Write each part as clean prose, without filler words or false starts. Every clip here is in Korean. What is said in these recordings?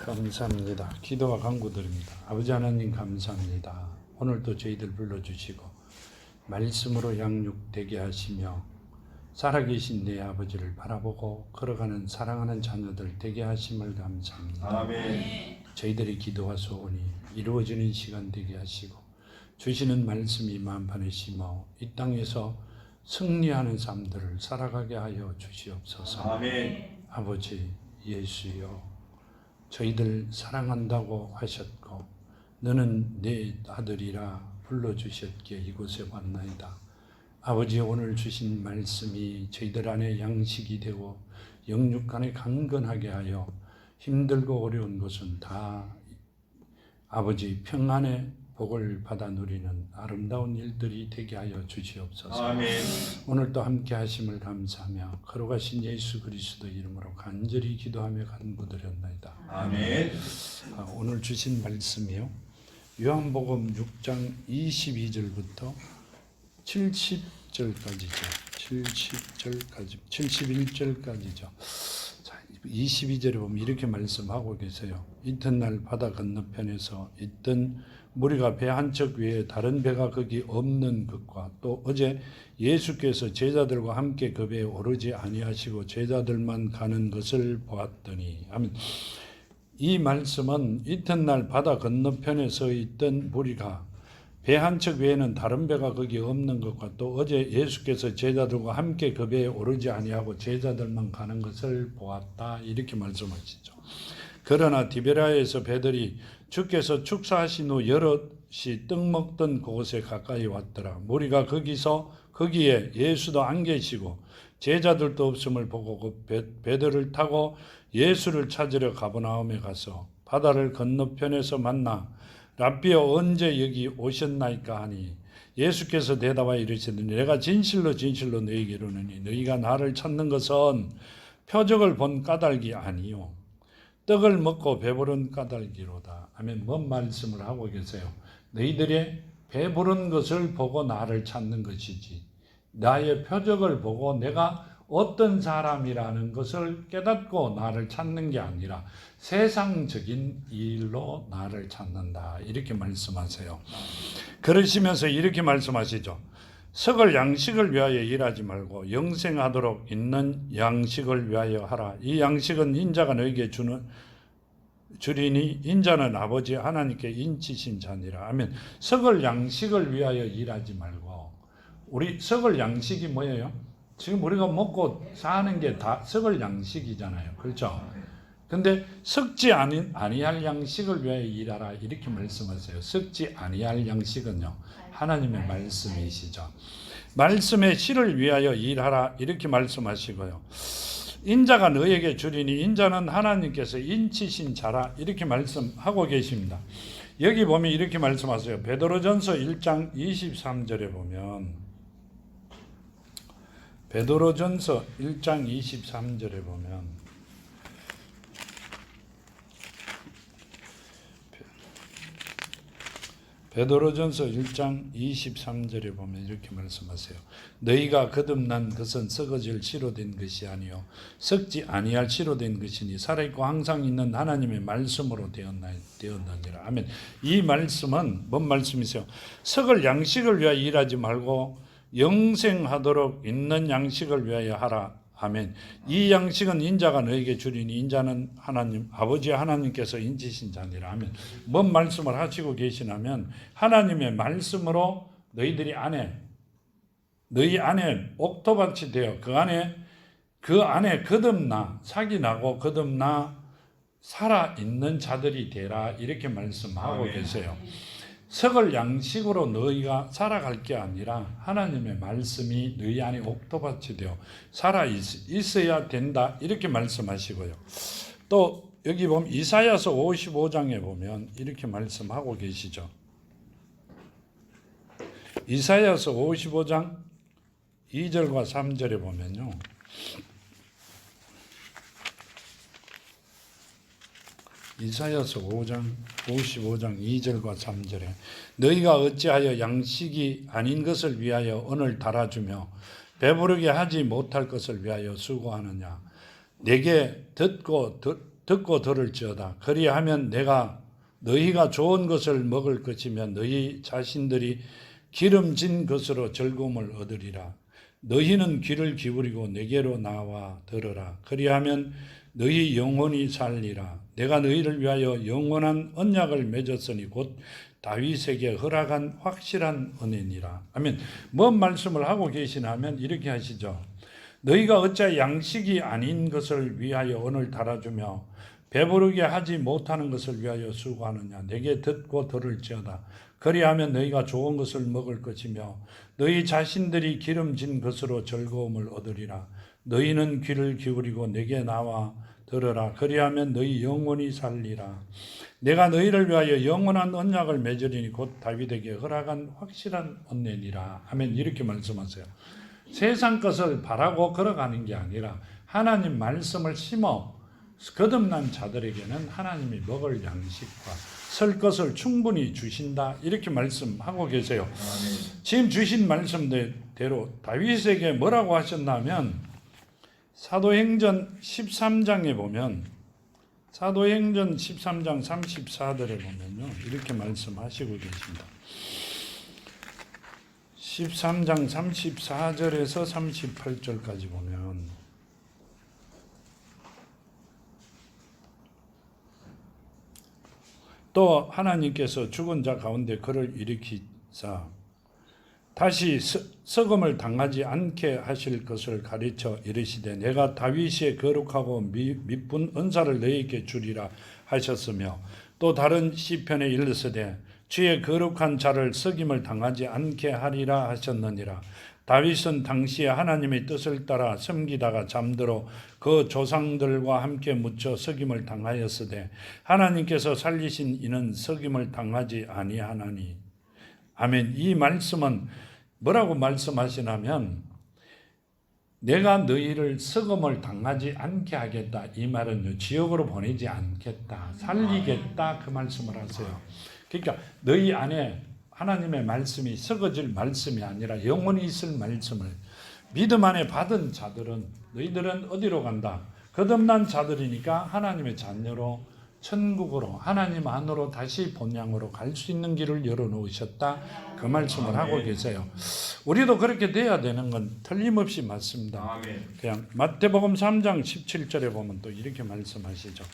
감사합니다. 기도와 간구드립니다. 아버지 하나님 감사합니다. 오늘도 저희들 불러주시고 말씀으로 양육되게 하시며 살아계신 내 아버지를 바라보고 걸어가는 사랑하는 자녀들 되게 하심을 감사합니다. 아멘. 저희들의 기도와 소원이 이루어지는 시간 되게 하시고 주시는 말씀이 만판에 심어 이 땅에서 승리하는 삶들을 살아가게 하여 주시옵소서. 아멘. 아버지 예수여, 저희들 사랑한다고 하셨고 너는 내 아들이라 불러주셨기에 이곳에 왔나이다. 아버지, 오늘 주신 말씀이 저희들 안에 양식이 되고 영육 간에 강건하게 하여 힘들고 어려운 것은 다 아버지 평안의 복을 받아 누리는 아름다운 일들이 되게 하여 주시옵소서. 아멘. 오늘도 함께 하심을 감사하며 걸어가신 예수 그리스도 이름으로 간절히 기도하며 간구드렸나이다. 아멘. 오늘 주신 말씀이요, 요한복음 6장 22절부터 70절까지죠. 71절까지죠. 22절에 보면 이렇게 말씀하고 계세요. 이튿날 바다 건너편에서 있던 무리가 배 한 척 위에 다른 배가 거기 없는 것과 또 어제 예수께서 제자들과 함께 그 배에 오르지 아니하시고 제자들만 가는 것을 보았더니, 아멘. 이 말씀은 이튿날 바다 건너편에 서 있던 무리가 배 한 척 외에는 다른 배가 거기 없는 것과 또 어제 예수께서 제자들과 함께 그 배에 오르지 아니하고 제자들만 가는 것을 보았다, 이렇게 말씀하시죠. 그러나 디베라에서 배들이 주께서 축사하신 후 여럿이 떡 먹던 그곳에 가까이 왔더라. 무리가 거기에 예수도 안 계시고 제자들도 없음을 보고 그 배들을 타고 예수를 찾으러 가버나움에 가서 바다를 건너편에서 만나 랍비여, 언제 여기 오셨나이까 하니 예수께서 대답하여 이르시더니 내가 진실로 진실로 너희에게 이르노니 너희가 나를 찾는 것은 표적을 본 까닭이 아니요 떡을 먹고 배부른 까닭이로다. 아멘. 뭔 말씀을 하고 계세요? 너희들의 배부른 것을 보고 나를 찾는 것이지 나의 표적을 보고 내가 어떤 사람이라는 것을 깨닫고 나를 찾는 게 아니라 세상적인 일로 나를 찾는다, 이렇게 말씀하세요. 그러시면서 이렇게 말씀하시죠. 썩을 양식을 위하여 일하지 말고 영생하도록 있는 양식을 위하여 하라. 이 양식은 인자가 너에게 주리니 인자는 아버지 하나님께 인치신 자니라. 아멘. 썩을 양식을 위하여 일하지 말고, 우리 썩을 양식이 뭐예요? 지금 우리가 먹고 사는 게 다 썩을 양식이잖아요. 그렇죠? 근데 썩지 아니할 양식을 위하여 일하라, 이렇게 말씀하세요. 썩지 아니할 양식은요, 하나님의 말씀이시죠. 말씀의 실을 위하여 일하라, 이렇게 말씀하시고요. 인자가 너에게 주리니 인자는 하나님께서 인치신 자라, 이렇게 말씀하고 계십니다. 여기 보면 이렇게 말씀하세요. 베드로전서 1장 23절에 보면, 베드로전서 1장 23절에 보면 베드로전서 1장 23절에 보면 이렇게 말씀하세요. 너희가 거듭난 것은 썩어질 씨로 된 것이 아니요 썩지 아니할 씨로 된 것이니 살아있고 항상 있는 하나님의 말씀으로 되었느니라. 아멘. 이 말씀은 뭔 말씀이세요? 썩을 양식을 위하여 일하지 말고 영생하도록 있는 양식을 위하여 하라. 아멘. 이 양식은 인자가 너에게 주리니 인자는 하나님 아버지 하나님께서 인치신 자니라. 아멘. 뭔 말씀을 하시고 계시냐면 하나님의 말씀으로 너희 안에 옥토밭이 되어 그 안에 거듭나 사기나고 거듭나 살아있는 자들이 되라, 이렇게 말씀하고 아멘. 계세요. 썩을 양식으로 너희가 살아갈 게 아니라 하나님의 말씀이 너희 안에 옥토밭이 되어 살아 있어야 된다, 이렇게 말씀하시고요. 또 여기 보면 이사야서 55장에 보면 이렇게 말씀하고 계시죠. 이사야서 55장 2절과 3절에 보면요, 이사야서 55장 2절과 3절에 너희가 어찌하여 양식이 아닌 것을 위하여 언을 달아주며 배부르게 하지 못할 것을 위하여 수고하느냐. 내게 듣고 듣고 들을지어다. 그리하면 내가 너희가 좋은 것을 먹을 것이며 너희 자신들이 기름진 것으로 즐거움을 얻으리라. 너희는 귀를 기울이고 내게로 나와 들으라. 그리하면 너희 영혼이 살리라. 내가 너희를 위하여 영원한 언약을 맺었으니 곧 다윗에게 허락한 확실한 은혜니라. 아멘. 뭔 말씀을 하고 계시나 하면 이렇게 하시죠. 너희가 어찌 양식이 아닌 것을 위하여 언을 달아주며 배부르게 하지 못하는 것을 위하여 수고하느냐. 내게 듣고 들을지어다. 그리하면 너희가 좋은 것을 먹을 것이며 너희 자신들이 기름진 것으로 즐거움을 얻으리라. 너희는 귀를 기울이고 내게 나와 들으라. 그리하면 너희 영혼이 살리라. 내가 너희를 위하여 영원한 언약을 맺으리니 곧 다윗에게 허락한 확실한 언약이라. 아멘. 이렇게 말씀하세요. 세상 것을 바라고 걸어가는 게 아니라 하나님 말씀을 심어 거듭난 자들에게는 하나님이 먹을 양식과 설 것을 충분히 주신다. 이렇게 말씀하고 계세요. 지금 주신 말씀대로 다윗에게 뭐라고 하셨냐면 사도행전 13장에 보면 사도행전 13장 34절에 보면요. 이렇게 말씀하시고 계십니다. 13장 34절에서 38절까지 보면 또 하나님께서 죽은 자 가운데 그를 일으키사 다시 썩음을 당하지 않게 하실 것을 가르쳐 이르시되 내가 다윗의 거룩하고 미쁜 은사를 너희에게 주리라 하셨으며 또 다른 시편에 이르시되 주의 거룩한 자를 썩임을 당하지 않게 하리라 하셨느니라. 다윗은 당시에 하나님의 뜻을 따라 섬기다가 잠들어 그 조상들과 함께 묻혀 썩임을 당하였으되 하나님께서 살리신 이는 썩임을 당하지 아니하나니. 아멘. 이 말씀은 뭐라고 말씀하시냐면 내가 너희를 썩음을 당하지 않게 하겠다. 이 말은요, 지옥으로 보내지 않겠다, 살리겠다, 그 말씀을 하세요. 그러니까 너희 안에 하나님의 말씀이 썩어질 말씀이 아니라 영원히 있을 말씀을 믿음 안에 받은 자들은 너희들은 어디로 간다? 거듭난 자들이니까 하나님의 자녀로 천국으로 하나님 안으로 다시 본향으로 갈 수 있는 길을 열어놓으셨다. 그 말씀을 하고 계세요. 우리도 그렇게 돼야 되는 건 틀림없이 맞습니다. 그냥 마태복음 3장 17절에 보면 또 이렇게 말씀하시죠.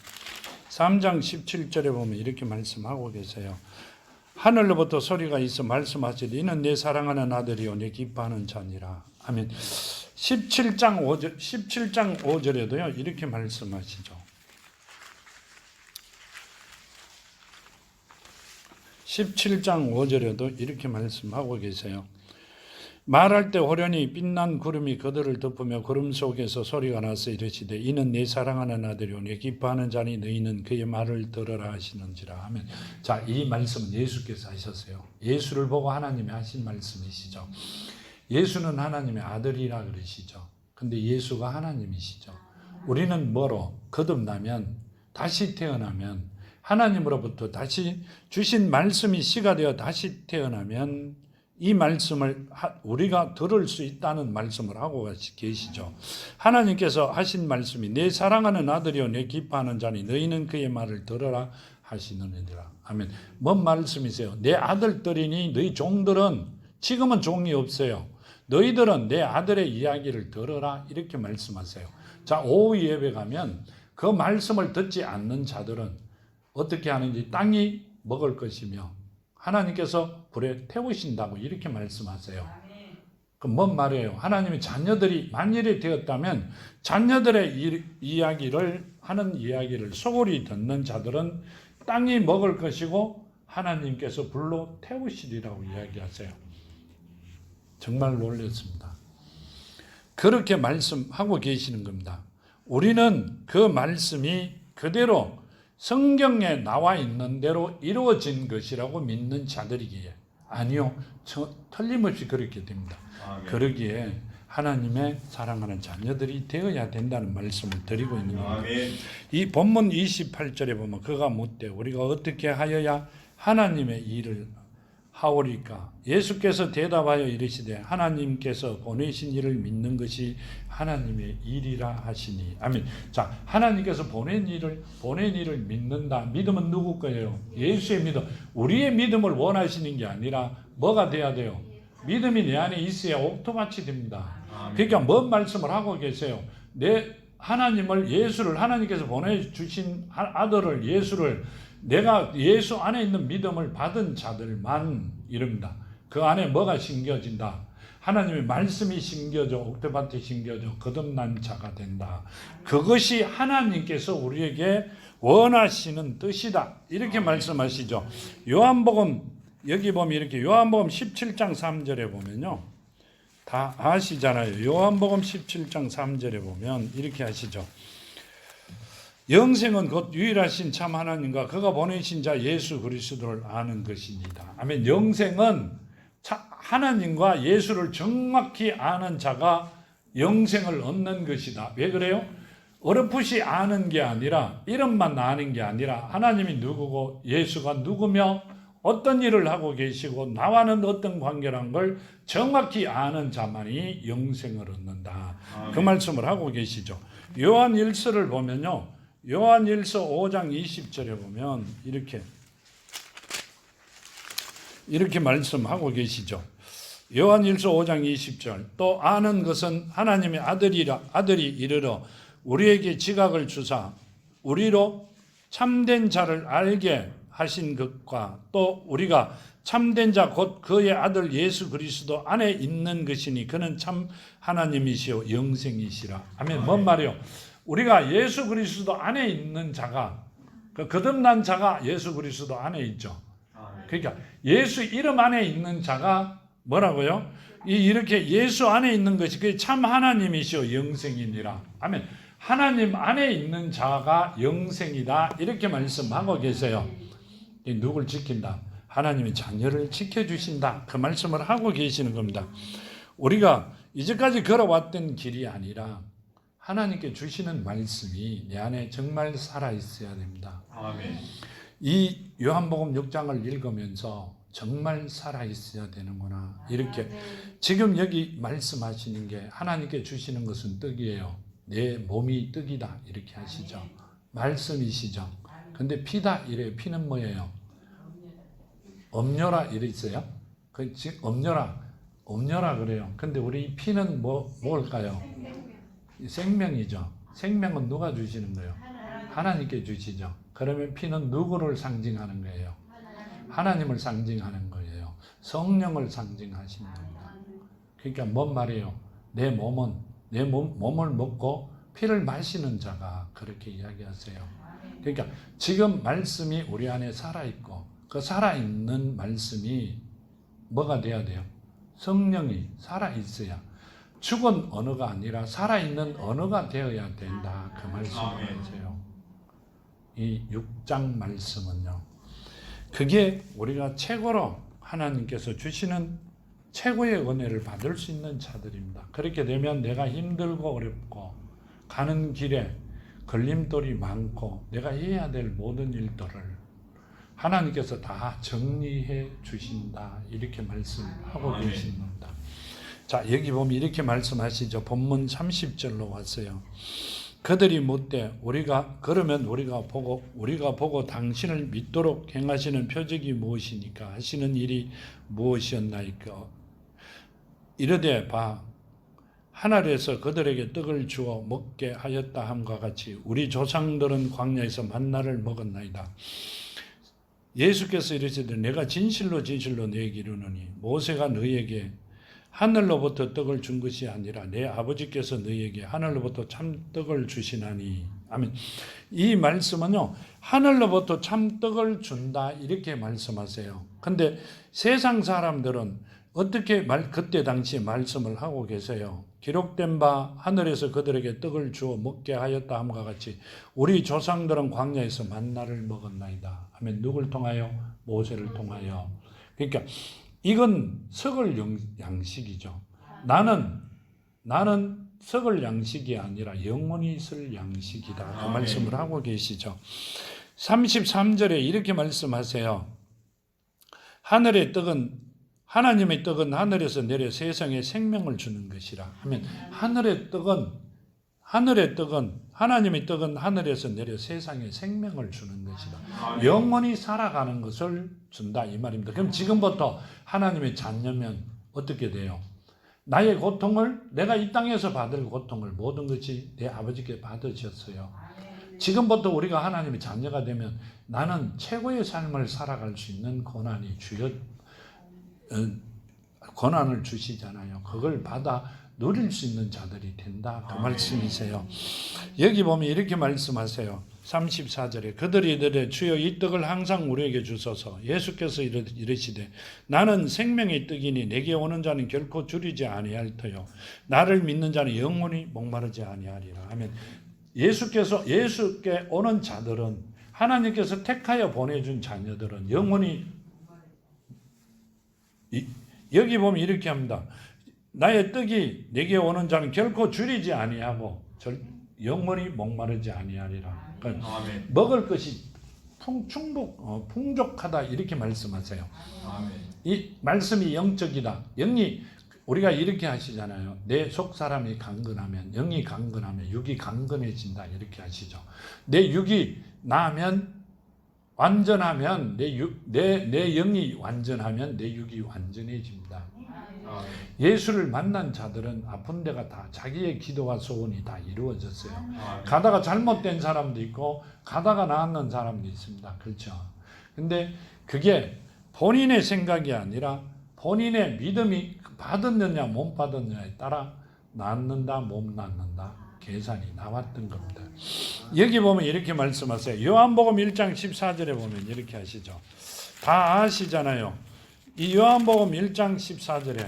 3장 17절에 보면 이렇게 말씀하고 계세요. 하늘로부터 소리가 있어 말씀하시되 이는 내 사랑하는 아들이요 내 기뻐하는 자니라. 아멘. 17장 5절에도요 이렇게 말씀하시죠. 17장 5절에도 이렇게 말씀하고 계세요. 말할 때 호련히 빛난 구름이 그들을 덮으며 구름 속에서 소리가 나서 이르시되 이는 내 사랑하는 아들이요 내 기뻐하는 자니 너희는 그의 말을 들으라 하시는지라. 하면 자, 이 말씀은 예수께서 하셨어요. 예수를 보고 하나님이 하신 말씀이시죠. 예수는 하나님의 아들이라 그러시죠. 근데 예수가 하나님이시죠. 우리는 뭐로? 거듭나면, 다시 태어나면, 하나님으로부터 다시 주신 말씀이 씨가 되어 다시 태어나면 이 말씀을 우리가 들을 수 있다는 말씀을 하고 계시죠. 하나님께서 하신 말씀이 내 사랑하는 아들이요 내 기뻐하는 자니 너희는 그의 말을 들으라 하시느니라. 아멘. 뭔 말씀이세요? 내 아들들이니 너희 종들은 지금은 종이 없어요. 너희들은 내 아들의 이야기를 들으라 이렇게 말씀하세요. 자, 오후 예배 가면 그 말씀을 듣지 않는 자들은 어떻게 하는지 땅이 먹을 것이며 하나님께서 불에 태우신다고 이렇게 말씀하세요. 그럼 뭔 말이에요? 하나님의 자녀들이 만일이 되었다면 자녀들의 이야기를 하는 이야기를 소홀히 듣는 자들은 땅이 먹을 것이고 하나님께서 불로 태우시리라고 이야기하세요. 정말 놀랐습니다. 그렇게 말씀하고 계시는 겁니다. 우리는 그 말씀이 그대로 성경에 나와 있는 대로 이루어진 것이라고 믿는 자들이기에 아니요, 틀림없이 그렇게 됩니다. 아멘. 그러기에 하나님의 사랑하는 자녀들이 되어야 된다는 말씀을 드리고 있는 겁니다. 아멘. 이 본문 28절에 보면 그가 묻되 우리가 어떻게 하여야 하나님의 일을 하오리까? 예수께서 대답하여 이르시되 하나님께서 보내신 이를 믿는 것이 하나님의 일이라 하시니. 아멘. 자, 하나님께서 보낸 일을 믿는다. 믿음은 누구 거예요? 예수의 믿음. 우리의 믿음을 원하시는 게 아니라 뭐가 돼야 돼요? 믿음이 내 안에 있어야 옥토밭이 됩니다. 그러니까 뭔 말씀을 하고 계세요? 하나님께서 보내주신 아들을, 예수를, 내가 예수 안에 있는 믿음을 받은 자들만 이릅니다. 그 안에 뭐가 심겨진다? 하나님의 말씀이 심겨져, 옥토밭이 심겨져 거듭난 자가 된다. 그것이 하나님께서 우리에게 원하시는 뜻이다. 이렇게 말씀하시죠. 요한복음, 여기 보면 이렇게 요한복음 17장 3절에 보면요, 다 아시잖아요. 요한복음 17장 3절에 보면 이렇게 하시죠. 영생은 곧 유일하신 참 하나님과 그가 보내신 자 예수 그리스도를 아는 것입니다. 아멘. 영생은 하나님과 예수를 정확히 아는 자가 영생을 얻는 것이다. 왜 그래요? 어렴풋이 아는 게 아니라, 이름만 아는 게 아니라 하나님이 누구고 예수가 누구며 어떤 일을 하고 계시고 나와는 어떤 관계란 걸 정확히 아는 자만이 영생을 얻는다. 그 말씀을 하고 계시죠. 요한일서를 보면요, 요한일서 5장 20절에 보면 이렇게 말씀하고 계시죠. 요한일서 5장 20절. 또 아는 것은 하나님의 아들이 이르러 우리에게 지각을 주사 우리로 참된 자를 알게 하신 것과 또 우리가 참된 자 곧 그의 아들 예수 그리스도 안에 있는 것이니 그는 참 하나님이시오 영생이시라. 아멘. 뭔 말이요? 우리가 예수 그리스도 안에 있는 자가, 그 거듭난 자가 예수 그리스도 안에 있죠. 그러니까 예수 이름 안에 있는 자가 뭐라고요? 이렇게 예수 안에 있는 것이 그게 참 하나님이시오 영생이니라. 아멘. 하나님 안에 있는 자가 영생이다. 이렇게 말씀하고 계세요. 누굴 지킨다? 하나님의 자녀를 지켜주신다. 그 말씀을 하고 계시는 겁니다. 우리가 이제까지 걸어왔던 길이 아니라 하나님께 주시는 말씀이 내 안에 정말 살아있어야 됩니다. 아멘. 이 요한복음 6장을 읽으면서 정말 살아있어야 되는구나. 이렇게 지금 여기 말씀하시는 게 하나님께 주시는 것은 떡이에요. 내 몸이 떡이다. 이렇게 하시죠. 말씀이시죠. 근데 피다 이래요. 피는 뭐예요? 음료라 이랬어요. 음료라 그래요. 근데 우리 피는 뭘까요? 생명이죠. 생명은 누가 주시는 거예요? 하나님께 주시죠. 그러면 피는 누구를 상징하는 거예요? 하나님을 상징하는 거예요. 성령을 상징하시는 겁니다. 그러니까 뭔 말이에요? 내 몸을 먹고 피를 마시는 자가 그렇게 이야기하세요. 그러니까 지금 말씀이 우리 안에 살아있고 그 살아있는 말씀이 뭐가 돼야 돼요? 성령이 살아있어야, 죽은 언어가 아니라 살아있는 언어가 되어야 된다. 그 말씀을 하세요. 이 6장 말씀은요, 그게 우리가 최고로 하나님께서 주시는 최고의 은혜를 받을 수 있는 자들입니다. 그렇게 되면 내가 힘들고 어렵고 가는 길에 걸림돌이 많고 내가 해야 될 모든 일들을 하나님께서 다 정리해 주신다. 이렇게 말씀하고 계시는 겁니다. 자, 여기 보면 이렇게 말씀하시죠. 본문 30절로 왔어요. 그들이 묻되 그러면 우리가 보고 당신을 믿도록 행하시는 표적이 무엇이니까? 하시는 일이 무엇이었나이까? 이르되 봐, 하늘에서 그들에게 떡을 주어 먹게 하였다 함과 같이 우리 조상들은 광야에서 만나를 먹었나이다. 예수께서 이르시되 내가 진실로 너에게 이르노니 모세가 너에게 하늘로부터 떡을 준 것이 아니라 내 아버지께서 너에게 하늘로부터 참떡을 주시나니. 아멘. 이 말씀은요, 하늘로부터 참떡을 준다 이렇게 말씀하세요. 근데 세상 사람들은 어떻게 그때 당시 말씀을 하고 계세요? 기록된 바 하늘에서 그들에게 떡을 주어 먹게 하였다 함과 같이 우리 조상들은 광야에서 만나를 먹었나이다 하면 누굴 통하여? 모세를 통하여. 그러니까 이건 썩을 양식이죠. 나는 썩을 양식이 아니라 영원히 있을 양식이다. 그 말씀을 하고 계시죠. 33절에 이렇게 말씀하세요. 하늘의 떡은 하나님의 떡은 하늘에서 내려 세상에 생명을 주는 것이라 하면 하나님의 떡은 하늘에서 내려 세상에 생명을 주는 것이다. 영원히 살아가는 것을 준다 이 말입니다. 그럼 지금부터 하나님의 자녀면 어떻게 돼요? 나의 고통을 내가 이 땅에서 받을 고통을 모든 것이 내 아버지께 받으셨어요. 지금부터 우리가 하나님의 자녀가 되면 나는 최고의 삶을 살아갈 수 있는 고난이 고난을 주시잖아요. 그걸 받아 누릴 수 있는 자들이 된다. 그 말씀이세요. 여기 보면 이렇게 말씀하세요. 34절에 그들이 이르되 주여 이 떡을 항상 우리에게 주소서. 예수께서 이르시되 나는 생명의 떡이니 내게 오는 자는 결코 줄이지 아니할 터요 나를 믿는 자는 영원히 목마르지 아니하리라 하면 예수께 오는 자들은 하나님께서 택하여 보내준 자녀들은 영원히 여기 보면 이렇게 합니다. 나의 떡이 내게 오는 자는 결코 줄이지 아니하고 영원히 목마르지 아니하리라. 그러니까 먹을 것이 풍족하다 이렇게 말씀하세요. 이 말씀이 영적이다. 영이 우리가 이렇게 하시잖아요. 내 속 사람이 강건하면 영이 강건하면 육이 강건해진다 이렇게 하시죠. 내 육이 나면 완전하면 내 영이 완전하면 내 육이 완전해집니다. 예수를 만난 자들은 아픈 데가 다 자기의 기도와 소원이 다 이루어졌어요. 가다가 잘못된 사람도 있고 가다가 나았는 사람도 있습니다. 그렇죠? 근데 그게 본인의 생각이 아니라 본인의 믿음이 받았느냐 못 받았느냐에 따라 낫는다 못 낫는다 계산이 나왔던 겁니다. 여기 보면 이렇게 말씀하세요. 요한복음 1장 14절에 보면 이렇게 하시죠. 다 아시잖아요. 이 요한복음 1장 14절에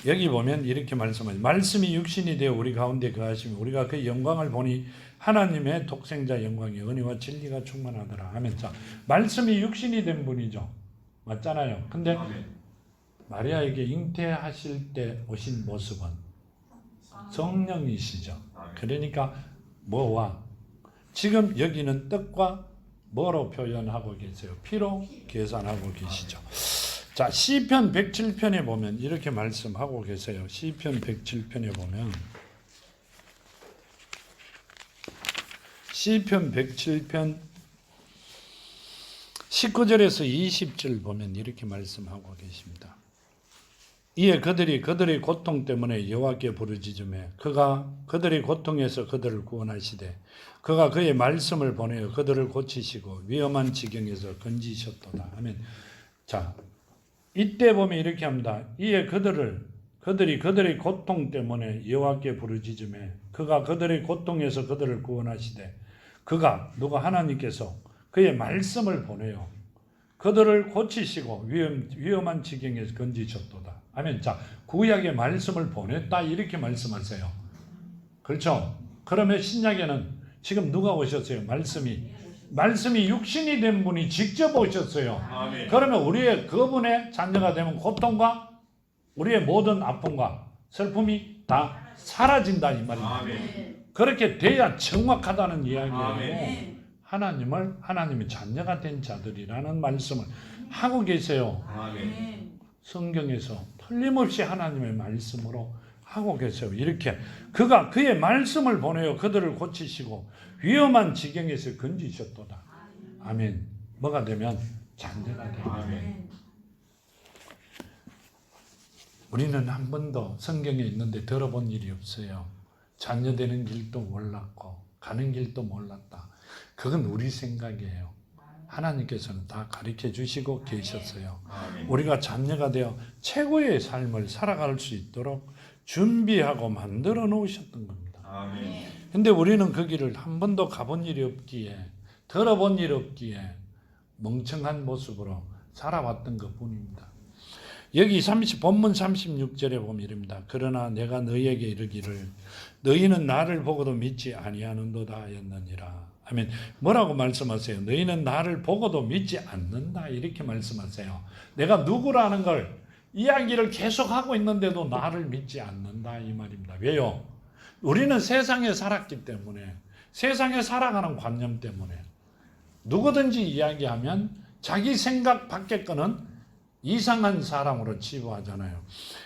여기 보면 이렇게 말씀하죠. 말씀이 육신이 되어 우리 가운데 거하시며 우리가 그 영광을 보니 하나님의 독생자 영광이 은혜와 진리가 충만하더라 하면 자 말씀이 육신이 된 분이죠. 맞잖아요. 근데 마리아에게 잉태하실 때 오신 모습은 성령이시죠. 그러니까 뭐와 지금 여기는 떡과 뭐로 표현하고 계세요? 피로 계산하고 계시죠. 자, 시편 107편에 보면 이렇게 말씀하고 계세요. 시편 107편에 보면 시편 107편 19절에서 20절 보면 이렇게 말씀하고 계십니다. 이에 그들이 그들의 고통 때문에 여호와께 부르짖으며 그가 그들의 고통에서 그들을 구원하시되 그가 그의 말씀을 보내어 그들을 고치시고 위험한 지경에서 건지셨도다 하면 자 이때 보면 이렇게 합니다. 이에 그들이 그들의 고통 때문에 여호와께 부르짖으며 그가 그들의 고통에서 그들을 구원하시되 그가 누가 하나님께서 그의 말씀을 보내요. 그들을 고치시고 위험한 지경에서 건지셨도다. 하면 자 구약의 말씀을 보냈다 이렇게 말씀하세요. 그렇죠? 그러면 신약에는 지금 누가 오셨어요? 말씀이 육신이 된 분이 직접 오셨어요. 아멘. 그러면 우리의 그분의 자녀가 되면 고통과 우리의 모든 아픔과 슬픔이 다 사라진다 이 말입니다. 아멘. 그렇게 돼야 정확하다는 이야기예요. 아멘. 하나님의 자녀가 된 자들이라는 말씀을 하고 계세요. 아멘. 성경에서 틀림없이 하나님의 말씀으로 하고 계세요. 이렇게 그가 그의 말씀을 보내어 그들을 고치시고 위험한 지경에서 건지셨도다. 아멘. 뭐가 되면 자녀가 되면 아멘. 우리는 한 번도 성경에 있는데 들어본 일이 없어요. 자녀 되는 길도 몰랐고 가는 길도 몰랐다. 그건 우리 생각이에요. 하나님께서는 다 가르쳐 주시고 계셨어요. 우리가 자녀가 되어 최고의 삶을 살아갈 수 있도록 준비하고 만들어 놓으셨던 겁니다. 그런데 우리는 그 길을 한 번도 가본 일이 없기에 들어본 일이 없기에 멍청한 모습으로 살아왔던 것뿐입니다. 여기 본문 36절에 보면 이릅니다. 그러나 내가 너희에게 이르기를 너희는 나를 보고도 믿지 아니하는도다 하였느니라. 하면 뭐라고 말씀하세요? 너희는 나를 보고도 믿지 않는다 이렇게 말씀하세요. 내가 누구라는 걸 이야기를 계속하고 있는데도 나를 믿지 않는다 이 말입니다. 왜요? 우리는 세상에 살았기 때문에 세상에 살아가는 관념 때문에 누구든지 이야기하면 자기 생각 밖의 거는 이상한 사람으로 치부하잖아요.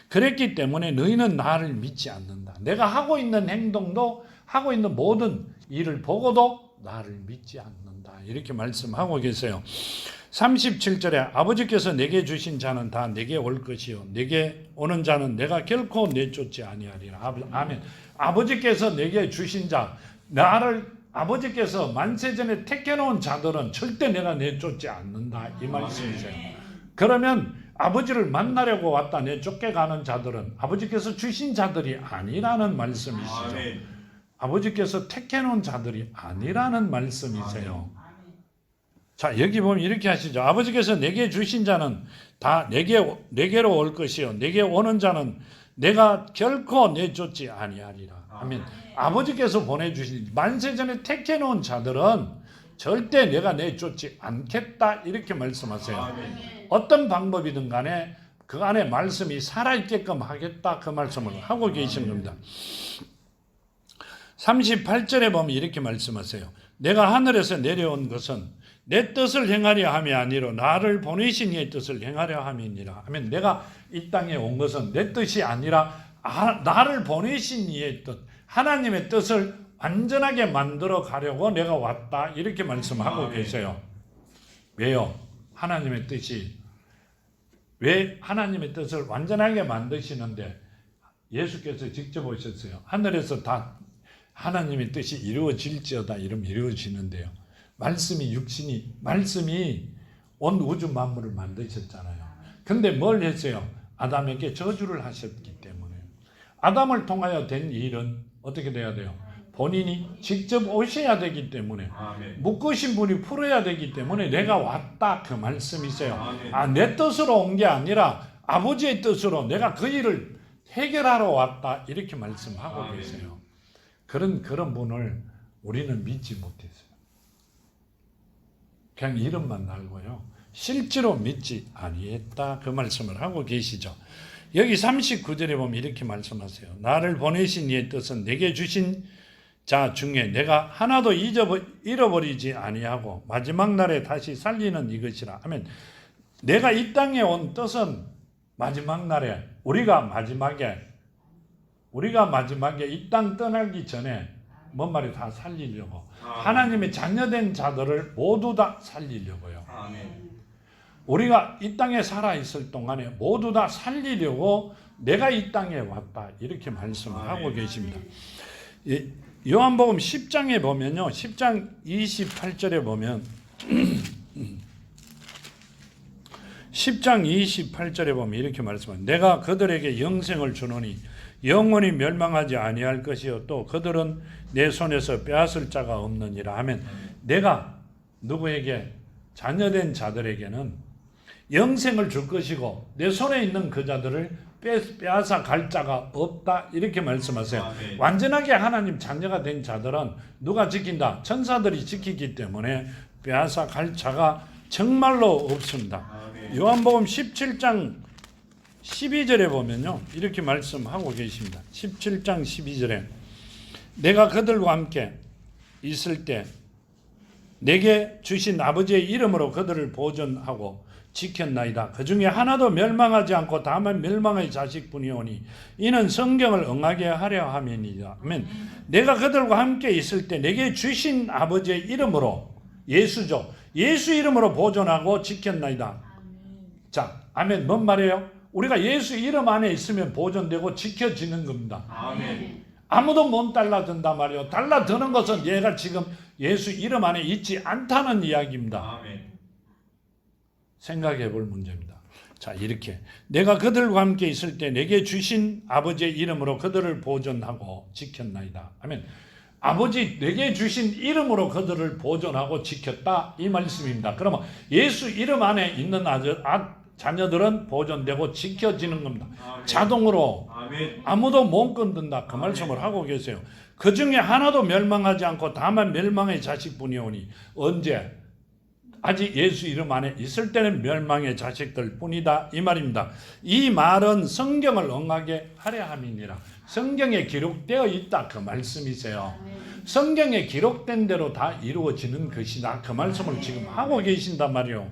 그랬기 때문에 너희는 나를 믿지 않는다. 내가 하고 있는 행동도 하고 있는 모든 일을 보고도 나를 믿지 않는다. 이렇게 말씀하고 계세요. 37절에 아버지께서 내게 주신 자는 다 내게 올 것이요 내게 오는 자는 내가 결코 내쫓지 아니하리라. 아멘. 아버지께서 내게 주신 자, 나를 아버지께서 만세전에 택해놓은 자들은 절대 내가 내쫓지 않는다. 이 말씀이세요. 그러면 아버지를 만나려고 왔다 내쫓겨가는 자들은 아버지께서 주신 자들이 아니라는 말씀이시죠. 아버지께서 택해놓은 자들이 아니라는 말씀이세요. 자, 여기 보면 이렇게 하시죠. 아버지께서 내게 주신 자는 다 내게로 올 것이요 내게 오는 자는 내가 결코 내쫓지 아니하리라. 아멘. 아버지께서 보내주신 만세전에 택해놓은 자들은 절대 내가 내쫓지 않겠다. 이렇게 말씀하세요. 어떤 방법이든 간에 그 안에 말씀이 살아있게끔 하겠다. 그 말씀을 하고 계시는 겁니다. 38절에 보면 이렇게 말씀하세요. 내가 하늘에서 내려온 것은 내 뜻을 행하려 함이 아니로 나를 보내신 이의 뜻을 행하려 함이니라. 아멘. 내가 이 땅에 온 것은 내 뜻이 아니라 나를 보내신 이의 뜻, 하나님의 뜻을 완전하게 만들어 가려고 내가 왔다. 이렇게 말씀하고 계세요. 왜요? 하나님의 뜻이 왜 하나님의 뜻을 완전하게 만드시는데 예수께서 직접 오셨어요. 하늘에서 다 하나님의 뜻이 이루어질지어다 이러면 이루어지는데요. 말씀이 온 우주 만물을 만드셨잖아요. 근데 뭘 했어요? 아담에게 저주를 하셨기 때문에 아담을 통하여 된 일은 어떻게 돼야 돼요? 본인이 직접 오셔야 되기 때문에 묶으신 분이 풀어야 되기 때문에 내가 왔다 그 말씀이세요. 내 뜻으로 온 게 아니라 아버지의 뜻으로 내가 그 일을 해결하러 왔다 이렇게 말씀하고 계세요. 그런 분을 우리는 믿지 못했어요. 그냥 이름만 알고요. 실제로 믿지 아니했다 그 말씀을 하고 계시죠. 여기 39절에 보면 이렇게 말씀하세요. 나를 보내신 이의 뜻은 내게 주신 자 중에 내가 하나도 잃어버리지 아니하고 마지막 날에 다시 살리는 이것이라. 아멘. 내가 이 땅에 온 뜻은 마지막 날에 우리가 마지막에 이 땅 떠나기 전에 뭔 말이 다 살리려고 하나님의 자녀된 자들을 모두 다 살리려고요. 우리가 이 땅에 살아있을 동안에 모두 다 살리려고 내가 이 땅에 왔다 이렇게 말씀을 하고 계십니다. 요한복음 10장에 보면요. 10장 28절에 보면 10장 28절에 보면 이렇게 말씀합니다. 내가 그들에게 영생을 주노니 영원히 멸망하지 아니할 것이요 또 그들은 내 손에서 빼앗을 자가 없느니라 하면 내가 누구에게 자녀된 자들에게는 영생을 줄 것이고 내 손에 있는 그 자들을 빼앗아 갈 자가 없다 이렇게 말씀하세요. 완전하게 하나님 자녀가 된 자들은 누가 지킨다? 천사들이 지키기 때문에 빼앗아 갈 자가 정말로 없습니다. 요한복음 17장 12절에 보면요 이렇게 말씀하고 계십니다. 17장 12절에 내가 그들과 함께 있을 때 내게 주신 아버지의 이름으로 그들을 보존하고 지켰나이다. 그 중에 하나도 멸망하지 않고 다만 멸망의 자식뿐이오니 이는 성경을 응하게 하려 함이니라. 아멘. 내가 그들과 함께 있을 때 내게 주신 아버지의 이름으로 예수죠. 예수 이름으로 보존하고 지켰나이다. 자, 아멘. 뭔 말이에요? 우리가 예수 이름 안에 있으면 보존되고 지켜지는 겁니다. 아멘. 아무도 못 달라든단 말이에요. 달라드는 것은 얘가 지금 예수 이름 안에 있지 않다는 이야기입니다. 아멘. 생각해 볼 문제입니다. 자, 이렇게 내가 그들과 함께 있을 때 내게 주신 아버지의 이름으로 그들을 보존하고 지켰나이다. 아멘. 아버지 내게 주신 이름으로 그들을 보존하고 지켰다 이 말씀입니다. 그러면 예수 이름 안에 있는 자녀들은 보존되고 지켜지는 겁니다. 아멘. 자동으로 아멘. 아무도 못 건든다 그 말씀을 아멘. 하고 계세요. 그 중에 하나도 멸망하지 않고 다만 멸망의 자식뿐이오니 언제? 아직 예수 이름 안에 있을 때는 멸망의 자식들 뿐이다 이 말입니다. 이 말은 성경을 응하게 하려 함이니라. 성경에 기록되어 있다 그 말씀이세요. 성경에 기록된 대로 다 이루어지는 것이다 그 말씀을 지금 하고 계신단 말이에요.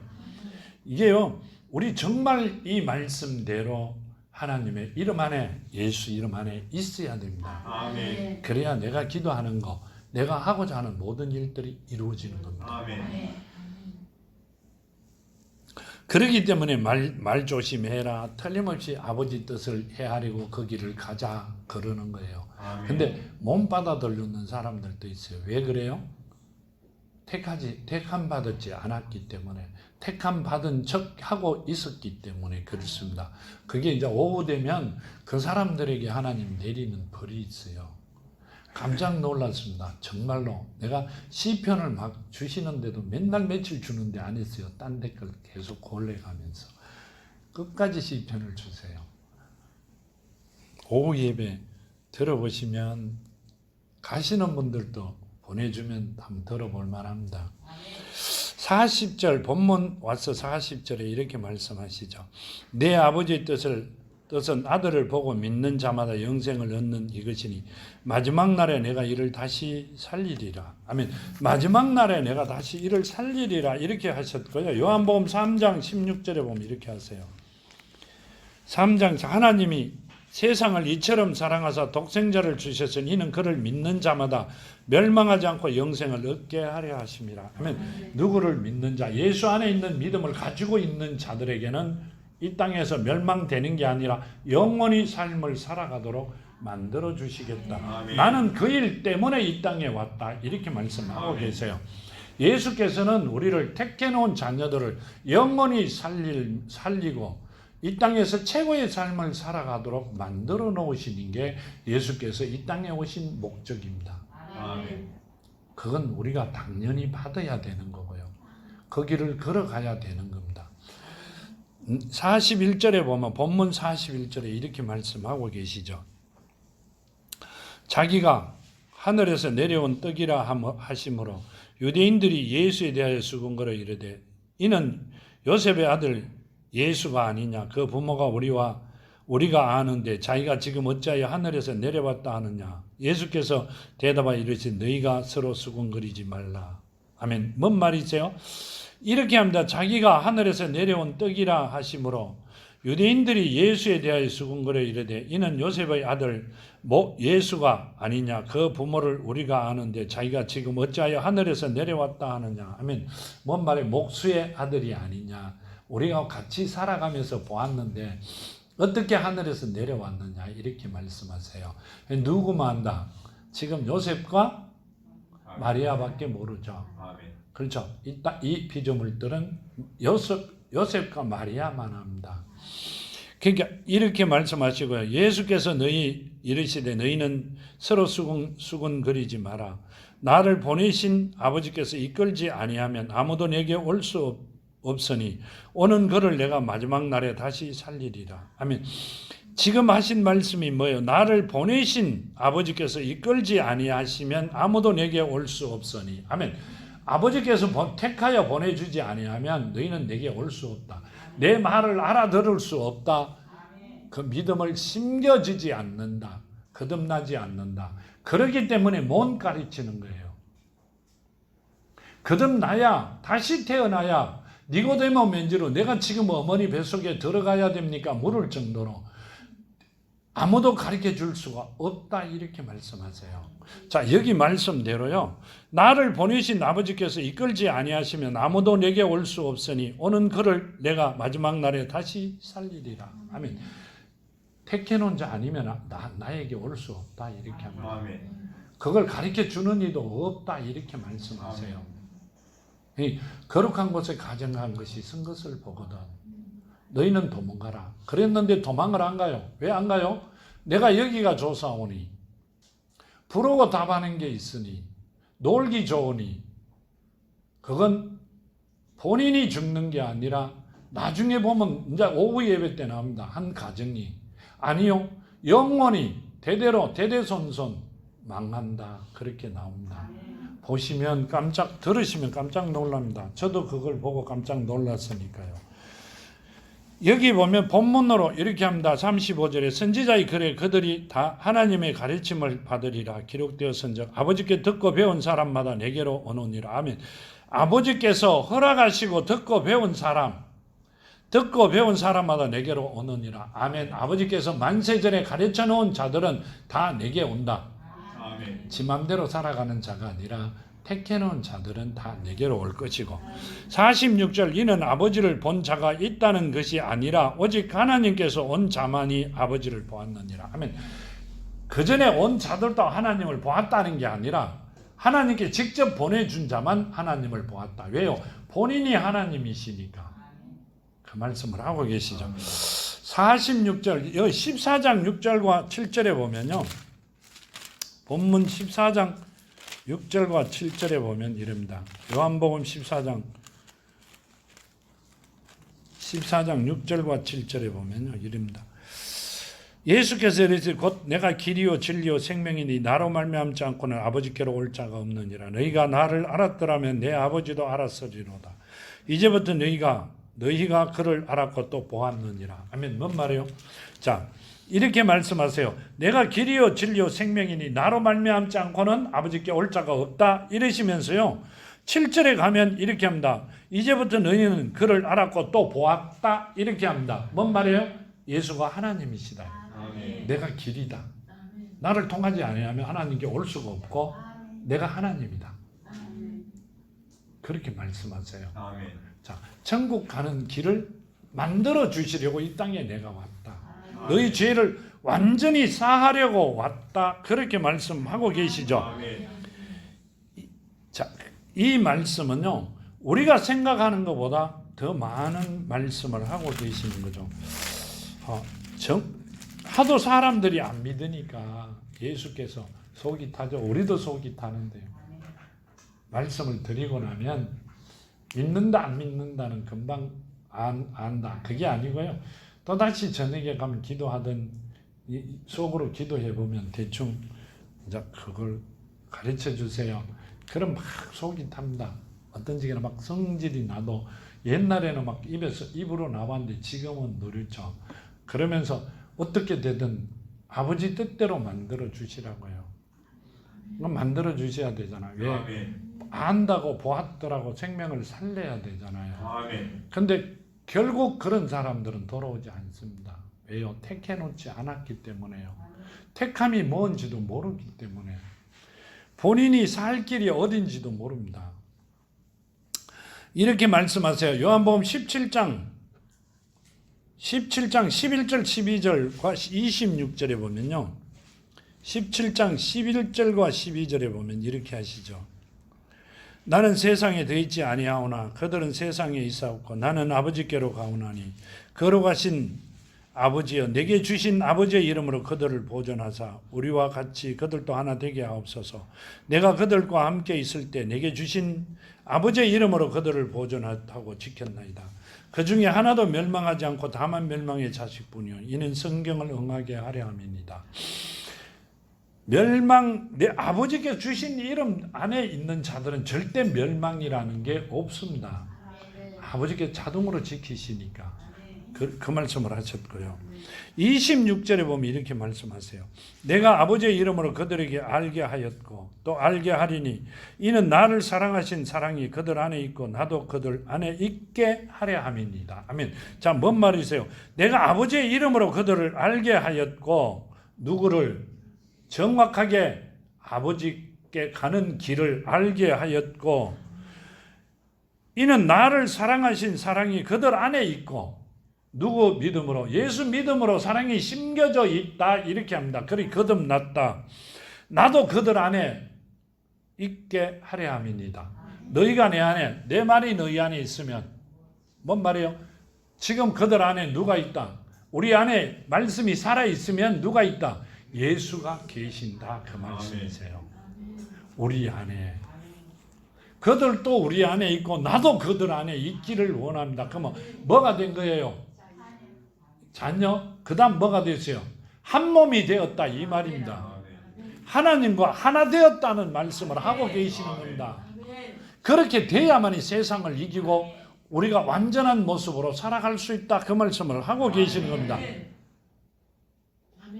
이게요, 우리 정말 이 말씀대로 하나님의 이름 안에, 예수 이름 안에 있어야 됩니다. 아멘. 그래야 내가 기도하는 거, 내가 하고자 하는 모든 일들이 이루어지는 겁니다. 아멘. 그렇기 때문에 말 조심해라, 틀림없이 아버지 뜻을 헤아리고 그 길을 가자 그러는 거예요. 아멘. 근데 못 받아들이는 사람들도 있어요. 왜 그래요? 택함 받았지 않았기 때문에, 택함 받은 척 하고 있었기 때문에 그렇습니다. 그게 이제 오후 되면 그 사람들에게 하나님 내리는 벌이 있어요. 깜짝 놀랐습니다. 정말로 내가 시편을 막 주시는데도 맨날 며칠 주는데 안 했어요. 딴 댓글 계속 골래가면서 끝까지 시편을 주세요. 오후 예배 들어보시면 가시는 분들도 보내주면 한번 들어볼 만합니다. 40절 본문 와서 40절에 이렇게 말씀하시죠. 내 아버지의 뜻은 아들을 보고 믿는 자마다 영생을 얻는 이것이니 마지막 날에 내가 이를 다시 살리리라. 아멘. 마지막 날에 내가 다시 이를 살리리라 이렇게 하셨고요. 요한복음 3장 16절에 보면 이렇게 하세요. 3장 하나님이 세상을 이처럼 사랑하사 독생자를 주셨으니 이는 그를 믿는 자마다 멸망하지 않고 영생을 얻게 하려 하심이라. 아멘. 누구를 믿는 자, 예수 안에 있는 믿음을 가지고 있는 자들에게는 이 땅에서 멸망되는 게 아니라 영원히 삶을 살아가도록 만들어 주시겠다. 아멘. 나는 그 일 때문에 이 땅에 왔다. 이렇게 말씀하고 아멘. 계세요. 예수께서는 우리를 택해 놓은 자녀들을 영원히 살리고 이 땅에서 최고의 삶을 살아가도록 만들어 놓으시는 게 예수께서 이 땅에 오신 목적입니다. 아멘. 그건 우리가 당연히 받아야 되는 거고요. 그 길을 걸어가야 되는 겁니다. 41절에 보면 본문 41절에 이렇게 말씀하고 계시죠. 자기가 하늘에서 내려온 떡이라 하심으로 유대인들이 예수에 대하여 수군거려 이르되 이는 요셉의 아들 예수가 아니냐. 그 부모가 우리가 아는데 자기가 지금 어찌하여 하늘에서 내려왔다 하느냐. 예수께서 대답하여 이르시되 너희가 서로 수군거리지 말라. 아멘. 뭔 말이세요? 이렇게 합니다. 자기가 하늘에서 내려온 떡이라 하심으로 유대인들이 예수에 대하여 수군거려 이르되 이는 요셉의 아들 예수가 아니냐. 그 부모를 우리가 아는데 자기가 지금 어찌하여 하늘에서 내려왔다 하느냐. 아멘. 뭔 말이에요? 목수의 아들이 아니냐. 우리가 같이 살아가면서 보았는데 어떻게 하늘에서 내려왔느냐 이렇게 말씀하세요. 누구만 안다? 지금 요셉과 마리아밖에 모르죠. 그렇죠. 이 피조물들은 요셉과 마리아만 합니다. 그러니까 이렇게 말씀하시고요. 예수께서 너희 이르시되 너희는 서로 수군거리지 마라. 나를 보내신 아버지께서 이끌지 아니하면 아무도 내게 올 수 없으니 오는 그를 내가 마지막 날에 다시 살리리라. 아멘. 지금 하신 말씀이 뭐예요? 나를 보내신 아버지께서 이끌지 아니하시면 아무도 내게 올 수 없으니. 아멘. 아버지께서 택하여 보내주지 아니하면 너희는 내게 올 수 없다. 내 말을 알아들을 수 없다. 그 믿음을 심겨지지 않는다. 거듭나지 않는다. 그렇기 때문에 못 가르치는 거예요. 거듭나야, 다시 태어나야 니고데모 멘지로 내가 지금 어머니 뱃속에 들어가야 됩니까? 물을 정도로 아무도 가르쳐 줄 수가 없다 이렇게 말씀하세요. 자, 여기 말씀대로요. 나를 보내신 아버지께서 이끌지 아니하시면 아무도 내게 올 수 없으니 오는 그를 내가 마지막 날에 다시 살리리라. 아멘. 택해놓은 자 아니면 나에게 올 수 없다 이렇게 합니다. 아멘. 그걸 가르쳐 주는 이도 없다 이렇게 말씀하세요. 이 거룩한 곳에 가정한 것이 쓴 것을 보거든. 너희는 도망가라. 그랬는데 도망을 안 가요. 왜 안 가요? 내가 여기가 좋사오니 부르고 답하는 게 있으니 놀기 좋으니 그건 본인이 죽는 게 아니라 나중에 보면 이제 오후 예배 때 나옵니다. 한 가정이 아니요 영원히 대대로 대대손손 망한다 그렇게 나옵니다. 보시면 들으시면 깜짝 놀랍니다. 저도 그걸 보고 깜짝 놀랐으니까요. 여기 보면 본문으로 이렇게 합니다. 35절에 선지자의 글에 그들이 다 하나님의 가르침을 받으리라 기록되었은즉 아버지께 듣고 배운 사람마다 내게로 오느니라. 아멘. 아버지께서 허락하시고 듣고 배운 사람, 듣고 배운 사람마다 내게로 오느니라. 아멘. 아버지께서 만세전에 가르쳐 놓은 자들은 다 내게 온다. 아멘. 지 맘대로 살아가는 자가 아니라 택해 놓은 자들은 다 내게로 올 것이고 46절 이는 아버지를 본 자가 있다는 것이 아니라 오직 하나님께서 온 자만이 아버지를 보았느니라. 아멘. 그 전에 온 자들도 하나님을 보았다는 게 아니라 하나님께 직접 보내준 자만 하나님을 보았다. 왜요? 본인이 하나님이시니까. 그 말씀을 하고 계시죠. 46절, 14장 6절과 7절에 보면요. 본문 14장 6절과 7절에 보면 이럽니다. 요한복음 14장 6절과 7절에 보면요. 이럽니다. 예수께서 이르시되 곧 내가 길이요 진리요 생명이니 나로 말미암지 않고는 아버지께로 올 자가 없느니라. 너희가 나를 알았더라면 내 아버지도 알았으리로다. 이제부터 너희가 그를 알았고 또 보았느니라. 아멘. 뭔 말이에요? 자, 이렇게 말씀하세요. 내가 길이요 진리요 생명이니 나로 말미암지 않고는 아버지께 올 자가 없다. 이러시면서요. 7절에 가면 이렇게 합니다. 이제부터 너희는 그를 알았고 또 보았다. 이렇게 합니다. 뭔 말이에요? 예수가 하나님이시다. 아멘. 내가 길이다. 나를 통하지 않으면 하나님께 올 수가 없고 내가 하나님이다. 그렇게 말씀하세요. 아멘. 자, 천국 가는 길을 만들어 주시려고 이 땅에 내가 왔다. 너희 죄를 완전히 사하려고 왔다. 그렇게 말씀하고 계시죠. 아멘. 자, 이 말씀은요. 우리가 생각하는 것보다 더 많은 말씀을 하고 계시는 거죠. 하도 사람들이 안 믿으니까 예수께서 속이 타죠. 우리도 속이 타는데요. 말씀을 드리고 나면 믿는다 안 믿는다는 금방 안다. 그게 아니고요. 또다시 저녁에 가면 기도하던 속으로 기도해 보면 대충 이제 그걸 가르쳐 주세요. 그럼 막 속이 탑니다. 어떤지 막 성질이 나도 옛날에는 막 입으로 나왔는데 지금은 누르죠. 그러면서 어떻게 되든 아버지 뜻대로 만들어 주시라고요. 만들어 주셔야 되잖아요. 왜? 아멘. 안다고 보았더라고 생명을 살려야 되잖아요. 아멘. 근데 결국 그런 사람들은 돌아오지 않습니다. 왜요? 택해 놓지 않았기 때문에요. 택함이 뭔지도 모르기 때문에 본인이 살 길이 어딘지도 모릅니다. 이렇게 말씀하세요. 요한복음 17장 11절 12절과 26절에 보면요. 17장 11절과 12절에 보면 이렇게 하시죠. 나는 세상에 더 있지 아니하오나 그들은 세상에 있사옵고 나는 아버지께로 가오나니 걸어가신 아버지여 내게 주신 아버지의 이름으로 그들을 보존하사 우리와 같이 그들도 하나 되게 하옵소서. 내가 그들과 함께 있을 때 내게 주신 아버지의 이름으로 그들을 보존하고 지켰나이다. 그 중에 하나도 멸망하지 않고 다만 멸망의 자식뿐이요 이는 성경을 응하게 하려 함이니이다. 내 아버지께 주신 이름 안에 있는 자들은 절대 멸망이라는 게 없습니다. 아버지께 자동으로 지키시니까 그 말씀을 하셨고요. 26절에 보면 이렇게 말씀하세요. 내가 아버지의 이름으로 그들에게 알게 하였고 또 알게 하리니 이는 나를 사랑하신 사랑이 그들 안에 있고 나도 그들 안에 있게 하려 함이니이다. 아멘. 자, 뭔 말이세요? 내가 아버지의 이름으로 그들을 알게 하였고 누구를? 정확하게 아버지께 가는 길을 알게 하였고 이는 나를 사랑하신 사랑이 그들 안에 있고 누구 믿음으로? 예수 믿음으로 사랑이 심겨져 있다. 이렇게 합니다. 그리 거듭났다. 나도 그들 안에 있게 하려 함이니이다. 너희가 내 안에, 내 말이 너희 안에 있으면 뭔 말이에요? 지금 그들 안에 누가 있다? 우리 안에 말씀이 살아있으면 누가 있다? 예수가 계신다. 그 말씀이세요. 우리 안에. 그들도 우리 안에 있고 나도 그들 안에 있기를 원합니다. 그러면 뭐가 된 거예요? 자녀? 그 다음 뭐가 됐어요? 한 몸이 되었다 이 말입니다. 하나님과 하나 되었다는 말씀을 하고 계시는 겁니다. 그렇게 돼야만이 세상을 이기고 우리가 완전한 모습으로 살아갈 수 있다 그 말씀을 하고 계시는 겁니다.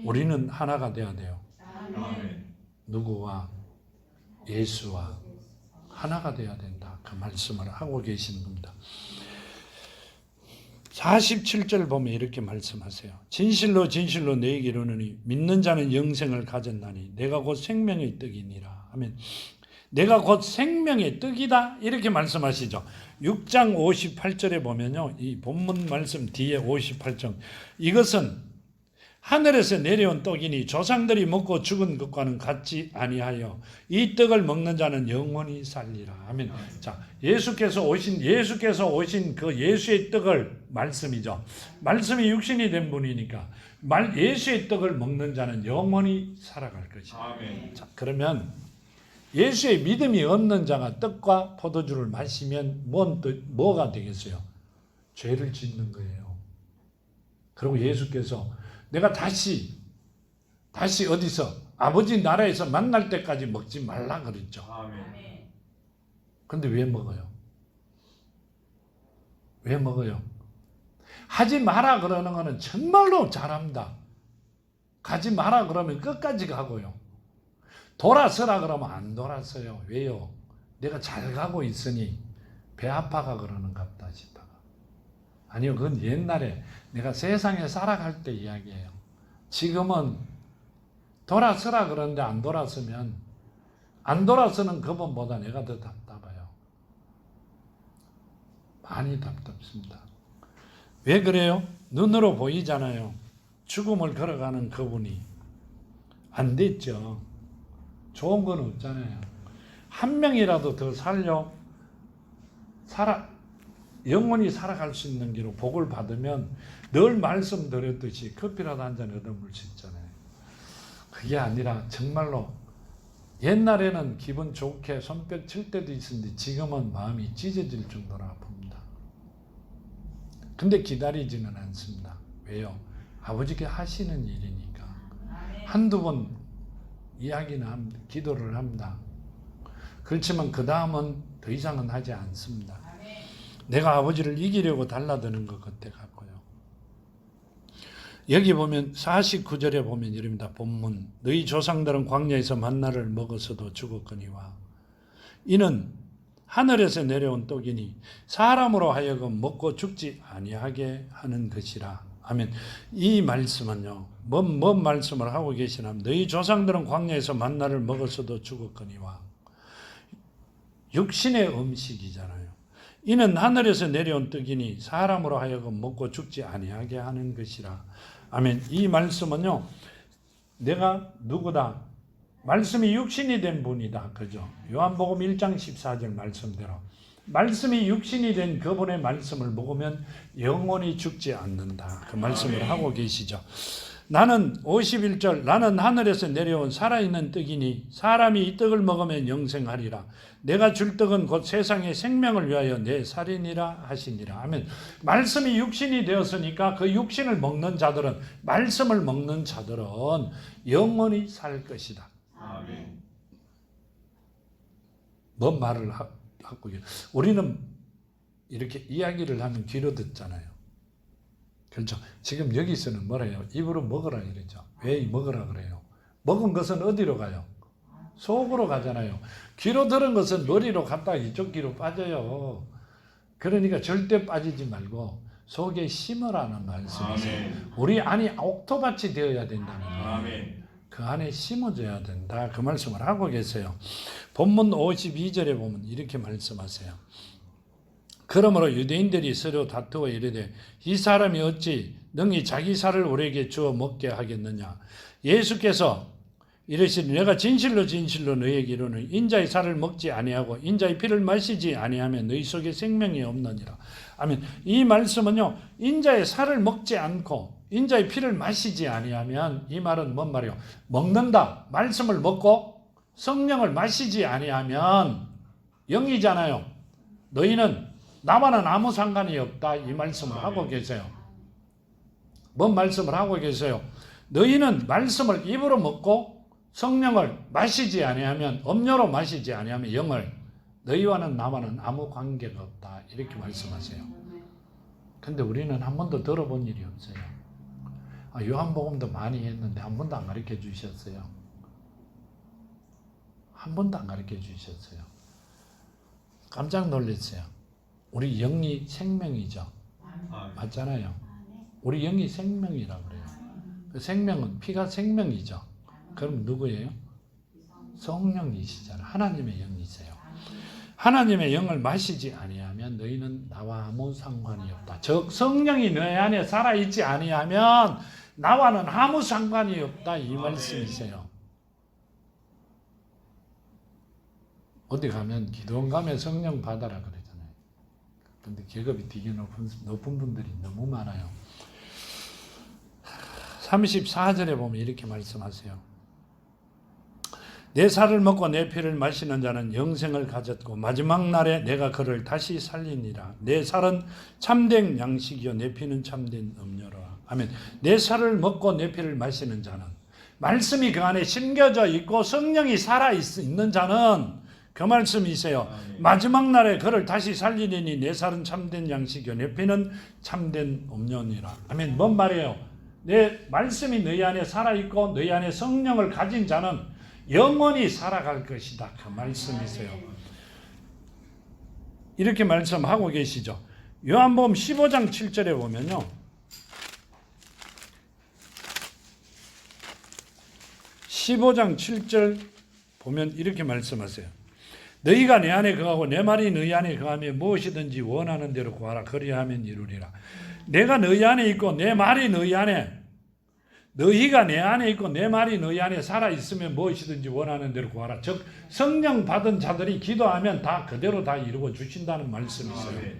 우리는 하나가 돼야 돼요. 누구와? 예수와 하나가 돼야 된다 그 말씀을 하고 계시는 겁니다. 47절 보면 이렇게 말씀하세요. 진실로 진실로 너희에게 이르노니 믿는 자는 영생을 가졌나니 내가 곧 생명의 떡이니라. 아멘. 내가 곧 생명의 떡이다 이렇게 말씀하시죠. 6장 58절에 보면요, 이 본문 말씀 뒤에 58절, 이것은 하늘에서 내려온 떡이니 조상들이 먹고 죽은 것과는 같지 아니하여 이 떡을 먹는 자는 영원히 살리라. 아멘. 자, 예수께서 오신 그 예수의 떡을, 말씀이죠. 말씀이 육신이 된 분이니까 예수의 떡을 먹는 자는 영원히 살아갈 것이다. 아멘. 자, 그러면 예수의 믿음이 없는 자가 떡과 포도주를 마시면 뭐가 되겠어요? 죄를 짓는 거예요. 그리고 예수께서 내가 다시 어디서 아버지 나라에서 만날 때까지 먹지 말라 그랬죠. 아멘. 근데 왜 먹어요? 왜 먹어요? 하지 마라 그러는 거는 정말로 잘합니다. 가지 마라 그러면 끝까지 가고요. 돌아서라 그러면 안 돌아서요. 왜요? 내가 잘 가고 있으니 배 아파가 그러는갑다 싶어가. 아니요, 그건 옛날에 내가 세상에 살아갈 때 이야기예요. 지금은 돌아서라 그러는데 안 돌아서면, 안 돌아서는 그분보다 내가 더 답답해요. 많이 답답습니다. 왜 그래요? 눈으로 보이잖아요. 죽음을 걸어가는 그분이 안 됐죠. 좋은 건 없잖아요. 한 명이라도 더 영원히 살아갈 수 있는 길로 복을 받으면 늘 말씀드렸듯이 커피라도 한 잔 얻어물 수 있잖아요. 그게 아니라 정말로 옛날에는 기분 좋게 손뼉 칠 때도 있었는데 지금은 마음이 찢어질 정도로 아픕니다. 근데 기다리지는 않습니다. 왜요? 아버지께 하시는 일이니까. 한두 번 이야기는 합니다. 기도를 합니다. 그렇지만 그 다음은 더 이상은 하지 않습니다. 내가 아버지를 이기려고 달라드는 것 같아 갖고요. 여기 보면 49절에 보면 이럽니다. 본문, 너희 조상들은 광야에서 만나를 먹어서도 죽었거니와 이는 하늘에서 내려온 떡이니 사람으로 하여금 먹고 죽지 아니하게 하는 것이라. 아멘. 이 말씀은요, 뭔 말씀을 하고 계시냐면 너희 조상들은 광야에서 만나를 먹어서도 죽었거니와, 육신의 음식이잖아요. 이는 하늘에서 내려온 떡이니 사람으로 하여금 먹고 죽지 아니하게 하는 것이라. 아멘. 이 말씀은요, 내가 누구다? 말씀이 육신이 된 분이다. 그죠? 요한복음 1장 14절 말씀대로 말씀이 육신이 된 그분의 말씀을 먹으면 영원히 죽지 않는다. 그 말씀을 하고 계시죠. 나는 51절, 나는 하늘에서 내려온 살아있는 떡이니 사람이 이 떡을 먹으면 영생하리라. 내가 줄 떡은 곧 세상의 생명을 위하여 내 살이니라 하시니라. 하면 말씀이 육신이 되었으니까 그 육신을 먹는 자들은, 말씀을 먹는 자들은 영원히 살 것이다. 아멘. 뭔 말을 하고 우리는 이렇게 이야기를 하면 귀로 듣잖아요. 그렇죠? 지금 여기서는 뭐래요? 입으로 먹으라 이러죠. 왜 먹으라 그래요? 먹은 것은 어디로 가요? 속으로 가잖아요. 귀로 들은 것은 머리로 갔다가 이쪽 귀로 빠져요. 그러니까 절대 빠지지 말고 속에 심으라는 말씀이세요. 우리 안이 옥토밭이 되어야 된다는 거예요. 아멘. 그 안에 심어져야 된다. 그 말씀을 하고 계세요. 본문 52절에 보면 이렇게 말씀하세요. 그러므로 유대인들이 서로 다투어 이르되 이 사람이 어찌 능히 자기 살을 우리에게 주어 먹게 하겠느냐. 예수께서 이르시니 내가 진실로 진실로 너희에게 이르노니 인자의 살을 먹지 아니하고 인자의 피를 마시지 아니하면 너희 속에 생명이 없느니라. 아멘. 이 말씀은요, 인자의 살을 먹지 않고 인자의 피를 마시지 아니하면, 이 말은 뭔 말이요? 먹는다. 말씀을 먹고 성령을 마시지 아니하면 영이잖아요. 너희는 나와는 아무 상관이 없다. 이 말씀을 하고 계세요. 뭔 말씀을 하고 계세요? 너희는 말씀을 입으로 먹고 성령을 마시지 아니하면, 음료로 마시지 아니하면 영을, 너희와는 나와는 아무 관계가 없다. 이렇게 말씀하세요. 근데 우리는 한 번도 들어본 일이 없어요. 요한복음도 많이 했는데 한 번도 안 가르쳐 주셨어요. 한 번도 안 가르쳐 주셨어요. 깜짝 놀랐어요. 우리 영이 생명이죠. 맞잖아요. 우리 영이 생명이라고 그래요. 생명은 피가 생명이죠. 그럼 누구예요? 성령이시잖아요. 하나님의 영이세요. 하나님의 영을 마시지 아니하면 너희는 나와 아무 상관이 없다. 즉 성령이 너희 안에 살아있지 아니하면 나와는 아무 상관이 없다. 이 말씀이세요. 어디 가면 기도원 가면 성령 받아라 그러잖아요. 근데 계급이 되게 높은 분들이 너무 많아요. 34절에 보면 이렇게 말씀하세요. 내 살을 먹고 내 피를 마시는 자는 영생을 가졌고 마지막 날에 내가 그를 다시 살리니라. 내 살은 참된 양식이요 내 피는 참된 음료라. 아멘. 내 살을 먹고 내 피를 마시는 자는 말씀이 그 안에 심겨져 있고 성령이 살아있는 자는 그 말씀이세요. 마지막 날에 그를 다시 살리니 내 살은 참된 양식이요 내 피는 참된 음료니라. 아멘. 뭔 말이에요? 내 말씀이 너희 안에 살아있고 너희 안에 성령을 가진 자는 영원히 살아갈 것이다. 그 말씀이세요. 이렇게 말씀하고 계시죠. 요한복음 15장 7절에 보면요. 15장 7절 보면 이렇게 말씀하세요. 너희가 내 안에 거하고 내 말이 너희 안에 거하며 무엇이든지 원하는 대로 구하라. 그리하면 이루리라. 내가 너희 안에 있고 내 말이 너희 안에 너희가 내 안에 있고 내 말이 너희 안에 살아있으면 무엇이든지 원하는 대로 구하라. 즉 성령 받은 자들이 기도하면 다 그대로 다 이루어 주신다는 말씀이세요.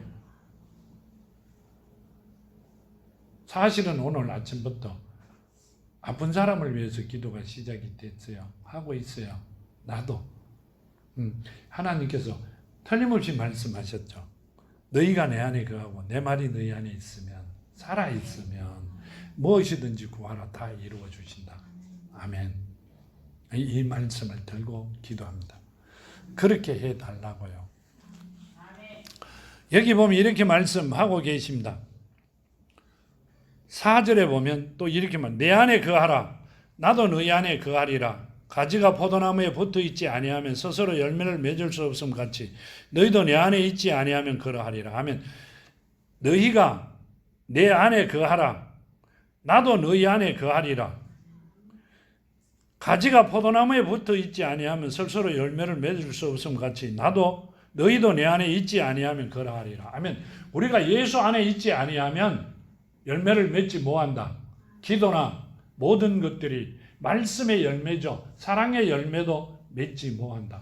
사실은 오늘 아침부터 아픈 사람을 위해서 기도가 시작이 됐어요. 하고 있어요. 나도. 하나님께서 틀림없이 말씀하셨죠. 너희가 내 안에 거하고 내 말이 너희 안에 있으면 살아있으면 무엇이든지 구하라. 다 이루어 주신다. 아멘. 이 말씀을 들고 기도합니다. 그렇게 해달라고요. 여기 보면 이렇게 말씀하고 계십니다. 4절에 보면 또 이렇게 말, 내 안에 거하라. 나도 너희 안에 거하리라. 가지가 포도나무에 붙어있지 아니하면 스스로 열매를 맺을 수 없음 같이 너희도 내 안에 있지 아니하면 그러하리라. 아멘. 너희가 내 안에 거하라. 나도 너희 안에 거하리라. 가지가 포도나무에 붙어있지 아니하면 스스로 열매를 맺을 수 없음 같이 나도 너희도 내 안에 있지 아니하면 그러하리라. 아멘. 우리가 예수 안에 있지 아니하면 열매를 맺지 못한다. 기도나 모든 것들이 말씀의 열매죠. 사랑의 열매도 맺지 못한다.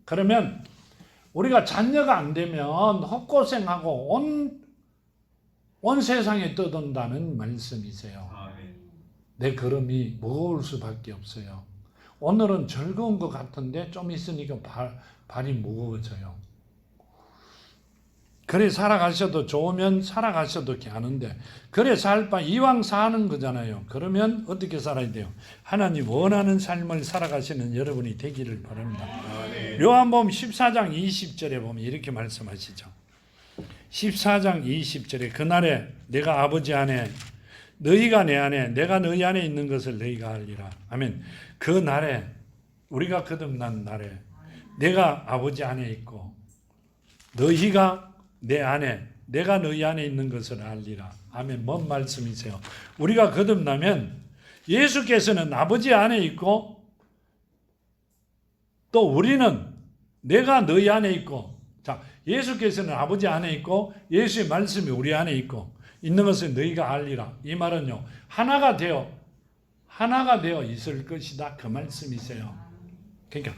그러면 우리가 자녀가 안 되면 헛고생하고 온 세상에 떠돈다는 말씀이세요. 내 걸음이 무거울 수밖에 없어요. 오늘은 즐거운 것 같은데 좀 있으니까 발이 무거워져요. 그래 살아가셔도 좋으면 살아가셔도 하는데 그래 살 바 이왕 사는 거잖아요. 그러면 어떻게 살아야 돼요? 하나님 원하는 삶을 살아가시는 여러분이 되기를 바랍니다. 요한복음 14장 20절에 보면 이렇게 말씀하시죠. 14장 20절에 그날에 내가 아버지 안에 너희가 내 안에 내가 너희 안에 있는 것을 너희가 알리라. 아멘. 그 날에 우리가 거듭난 날에 내가 아버지 안에 있고 너희가 내 안에 내가 너희 안에 있는 것을 알리라. 아멘. 뭔 말씀이세요? 우리가 거듭나면 예수께서는 아버지 안에 있고 또 우리는 내가 너희 안에 있고 자 예수께서는 아버지 안에 있고 예수의 말씀이 우리 안에 있고 있는 것을 너희가 알리라. 이 말은요 하나가 되어 있을 것이다. 그 말씀이세요. 그러니까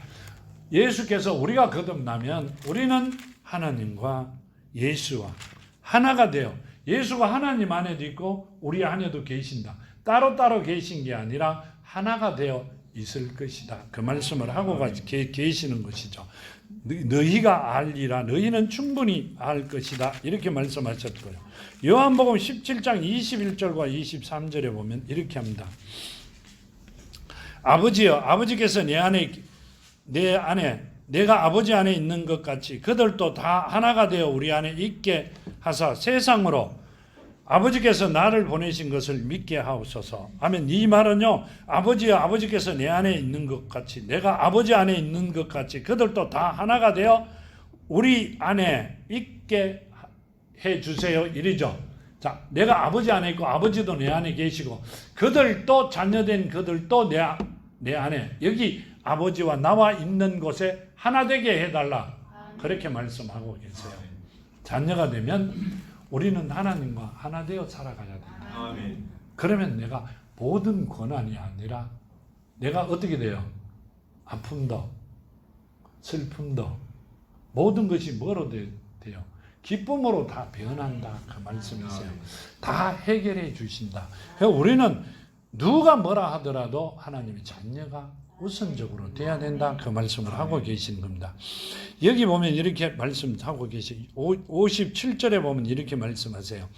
예수께서 우리가 거듭나면 우리는 하나님과 예수와 하나가 되어 예수가 하나님 안에도 있고 우리 안에도 계신다. 따로따로 계신 게 아니라 하나가 되어 있을 것이다. 그 말씀을 하고 계시는 것이죠. 너희가 알리라. 너희는 충분히 알 것이다. 이렇게 말씀하셨고요. 요한복음 17장 21절과 23절에 보면 이렇게 합니다. 아버지여 아버지께서 내 안에 내가 아버지 안에 있는 것 같이 그들도 다 하나가 되어 우리 안에 있게 하사 세상으로 아버지께서 나를 보내신 것을 믿게 하옵소서. 아멘. 이 말은요 아버지여 아버지께서 내 안에 있는 것 같이 내가 아버지 안에 있는 것 같이 그들도 다 하나가 되어 우리 안에 있게 해주세요. 이리죠. 자, 내가 아버지 안에 있고 아버지도 내 안에 계시고 그들도 자녀된 그들도 내 안에 여기 아버지와 나와 있는 곳에 하나 되게 해달라. 그렇게 말씀하고 계세요. 자녀가 되면 우리는 하나님과 하나 되어 살아가야 됩니다. 그러면 내가 모든 고난이 아니라 내가 어떻게 돼요? 아픔도 슬픔도 모든 것이 뭐로 돼요? 기쁨으로 다 변한다. 그 말씀이세요. 다 해결해 주신다. 그러니까 우리는 누가 뭐라 하더라도 하나님의 자녀가 우선적으로 돼야 된다. 그 말씀을 하고 계신 겁니다. 여기 보면 이렇게 말씀하고 계시 57절에 보면 이렇게 말씀하세요.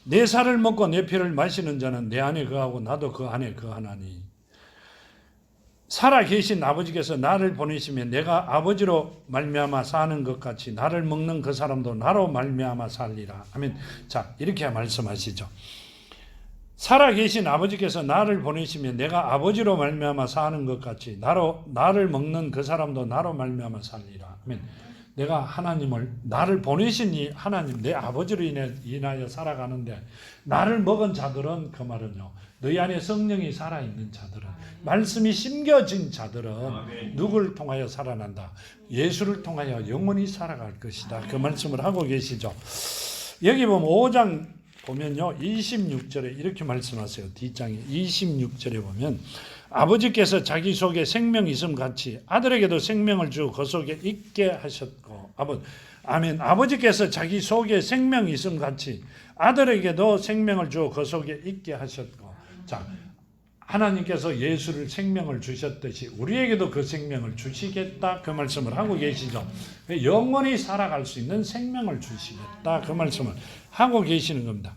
내 살을 먹고 내 피를 마시는 자는 내 안에 거하고 나도 그 안에 거하나니 살아 계신 아버지께서 나를 보내시면 내가 아버지로 말미암아 사는 것 같이 나를 먹는 그 사람도 나로 말미암아 살리라. 아멘. 자, 이렇게 말씀하시죠. 살아 계신 아버지께서 나를 보내시면 내가 아버지로 말미암아 사는 것 같이 나를 먹는 그 사람도 나로 말미암아 살리라. 아멘. 내가 하나님을 나를 보내신 이 하나님 내 아버지로 인하여 살아가는데 나를 먹은 자들은 그 말은요. 너희 안에 성령이 살아있는 자들은 말씀이 심겨진 자들은 누구를 통하여 살아난다. 예수를 통하여 영원히 살아갈 것이다. 그 말씀을 하고 계시죠. 여기 보면 5장 보면요. 26절에 이렇게 말씀하세요. 뒷장에 26절에 보면 아버지께서 자기 속에 생명이 있음 같이 아들에게도 생명을 주어 그 속에 있게 하셨고 아멘. 아버지께서 자기 속에 생명이 있음 같이 아들에게도 생명을 주어 그 속에 있게 하셨고 자, 하나님께서 예수를 생명을 주셨듯이 우리에게도 그 생명을 주시겠다. 그 말씀을 하고 계시죠. 영원히 살아갈 수 있는 생명을 주시겠다. 그 말씀을 하고 계시는 겁니다.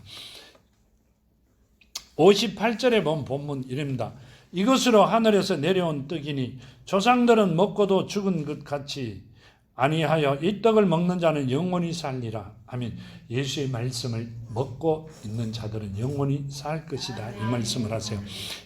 58절에 보면 본문 이랍니다. 이것으로 하늘에서 내려온 떡이니 조상들은 먹고도 죽은 것 같이 아니하여 이 떡을 먹는 자는 영원히 살리라. 아멘. 예수의 말씀을 먹고 있는 자들은 영원히 살 것이다. 이 말씀을 하세요.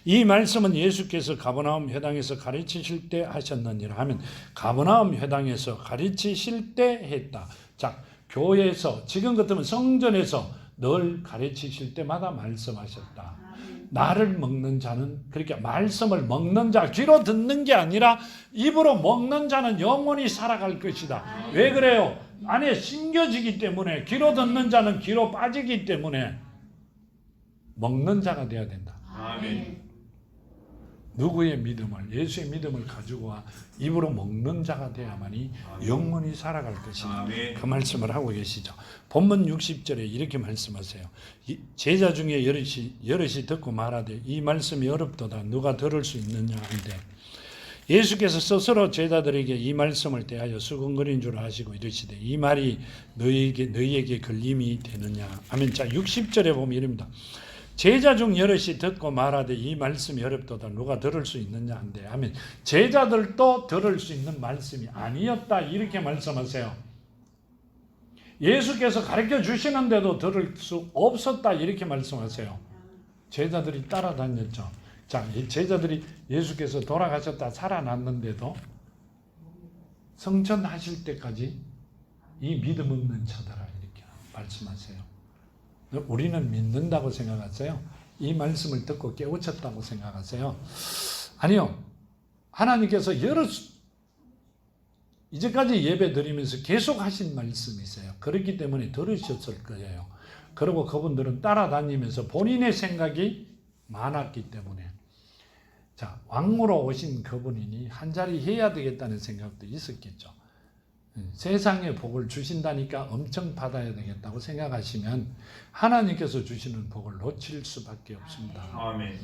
이 말씀은 예수께서 가버나움 회당에서 가르치실 때 하셨느니라 하면 가버나움 회당에서 가르치실 때 했다. 자, 교회에서 지금 같으면 성전에서 늘 가르치실 때마다 말씀하셨다. 나를 먹는 자는 그렇게 말씀을 먹는 자 귀로 듣는 게 아니라 입으로 먹는 자는 영원히 살아갈 것이다. 왜 그래요? 안에 심겨지기 때문에 귀로 듣는 자는 귀로 빠지기 때문에 먹는 자가 돼야 된다. 아멘. 누구의 믿음을 예수의 믿음을 가지고 입으로 먹는 자가 되어야만이 영원히 살아갈 것이다. 아멘. 그 말씀을 하고 계시죠. 본문 60절에 이렇게 말씀하세요. 제자 중에 여럿이 듣고 말하되 이 말씀이 어렵도다 누가 들을 수 있느냐 한데 예수께서 스스로 제자들에게 이 말씀을 대하여 수근거린 줄 아시고 이르시되 이 말이 너희에게 걸림이 되느냐. 아멘. 자, 60절에 보면 이릅니다. 제자 중 여럿이 듣고 말하되 이 말씀이 어렵도다 누가 들을 수 있느냐 한데 아멘. 제자들도 들을 수 있는 말씀이 아니었다 이렇게 말씀하세요. 예수께서 가르쳐 주시는데도 들을 수 없었다 이렇게 말씀하세요. 제자들이 따라다녔죠. 자, 제자들이 예수께서 돌아가셨다 살아났는데도 성천하실 때까지 이 믿음 없는 자들아 이렇게 말씀하세요. 우리는 믿는다고 생각하세요? 이 말씀을 듣고 깨우쳤다고 생각하세요? 아니요. 하나님께서 이제까지 예배 드리면서 계속 하신 말씀이세요. 그렇기 때문에 들으셨을 거예요. 그리고 그분들은 따라다니면서 본인의 생각이 많았기 때문에 자, 왕으로 오신 그분이니 한 자리 해야 되겠다는 생각도 있었겠죠. 세상에 복을 주신다니까 엄청 받아야 되겠다고 생각하시면 하나님께서 주시는 복을 놓칠 수밖에 없습니다. 아멘.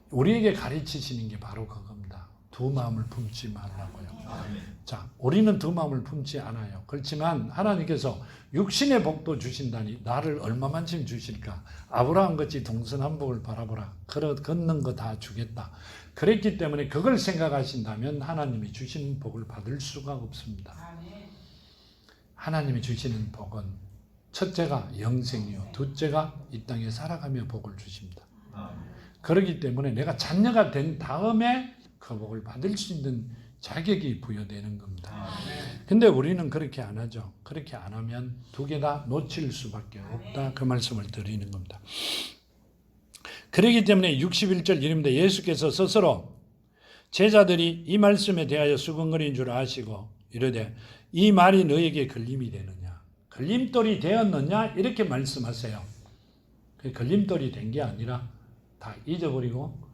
우리에게 가르치시는 게 바로 그겁니다. 두 마음을 품지 말라고요. 아멘. 자, 우리는 두 마음을 품지 않아요. 그렇지만 하나님께서 육신의 복도 주신다니 나를 얼마만큼 주실까? 아브라함 같이 동서남 복을 바라보라. 걷는 거 다 주겠다. 그랬기 때문에 그걸 생각하신다면 하나님이 주시는 복을 받을 수가 없습니다. 하나님이 주시는 복은 첫째가 영생이요 둘째가 이 땅에 살아가며 복을 주십니다. 그렇기 때문에 내가 자녀가 된 다음에 그 복을 받을 수 있는 자격이 부여되는 겁니다. 근데 우리는 그렇게 안 하죠. 그렇게 안 하면 두 개 다 놓칠 수밖에 없다. 그 말씀을 드리는 겁니다. 그렇기 때문에 61절 이릅니다. 예수께서 스스로 제자들이 이 말씀에 대하여 수근거리는 줄 아시고 이르되 이 말이 너에게 걸림이 되느냐, 걸림돌이 되었느냐 이렇게 말씀하세요. 그 걸림돌이 된 게 아니라 다 잊어버리고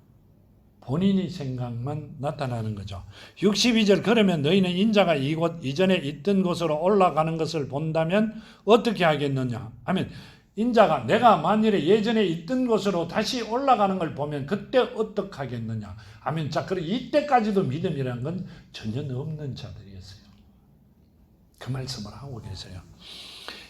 본인이 생각만 나타나는 거죠. 62절 그러면 너희는 인자가 이곳 이전에 있던 곳으로 올라가는 것을 본다면 어떻게 하겠느냐 하면 인자가 내가 만일에 예전에 있던 곳으로 다시 올라가는 걸 보면 그때 어떻게 하겠느냐 하면 자 그럼 이때까지도 믿음이라는 건 전혀 없는 자들이었어요. 그 말씀을 하고 계세요.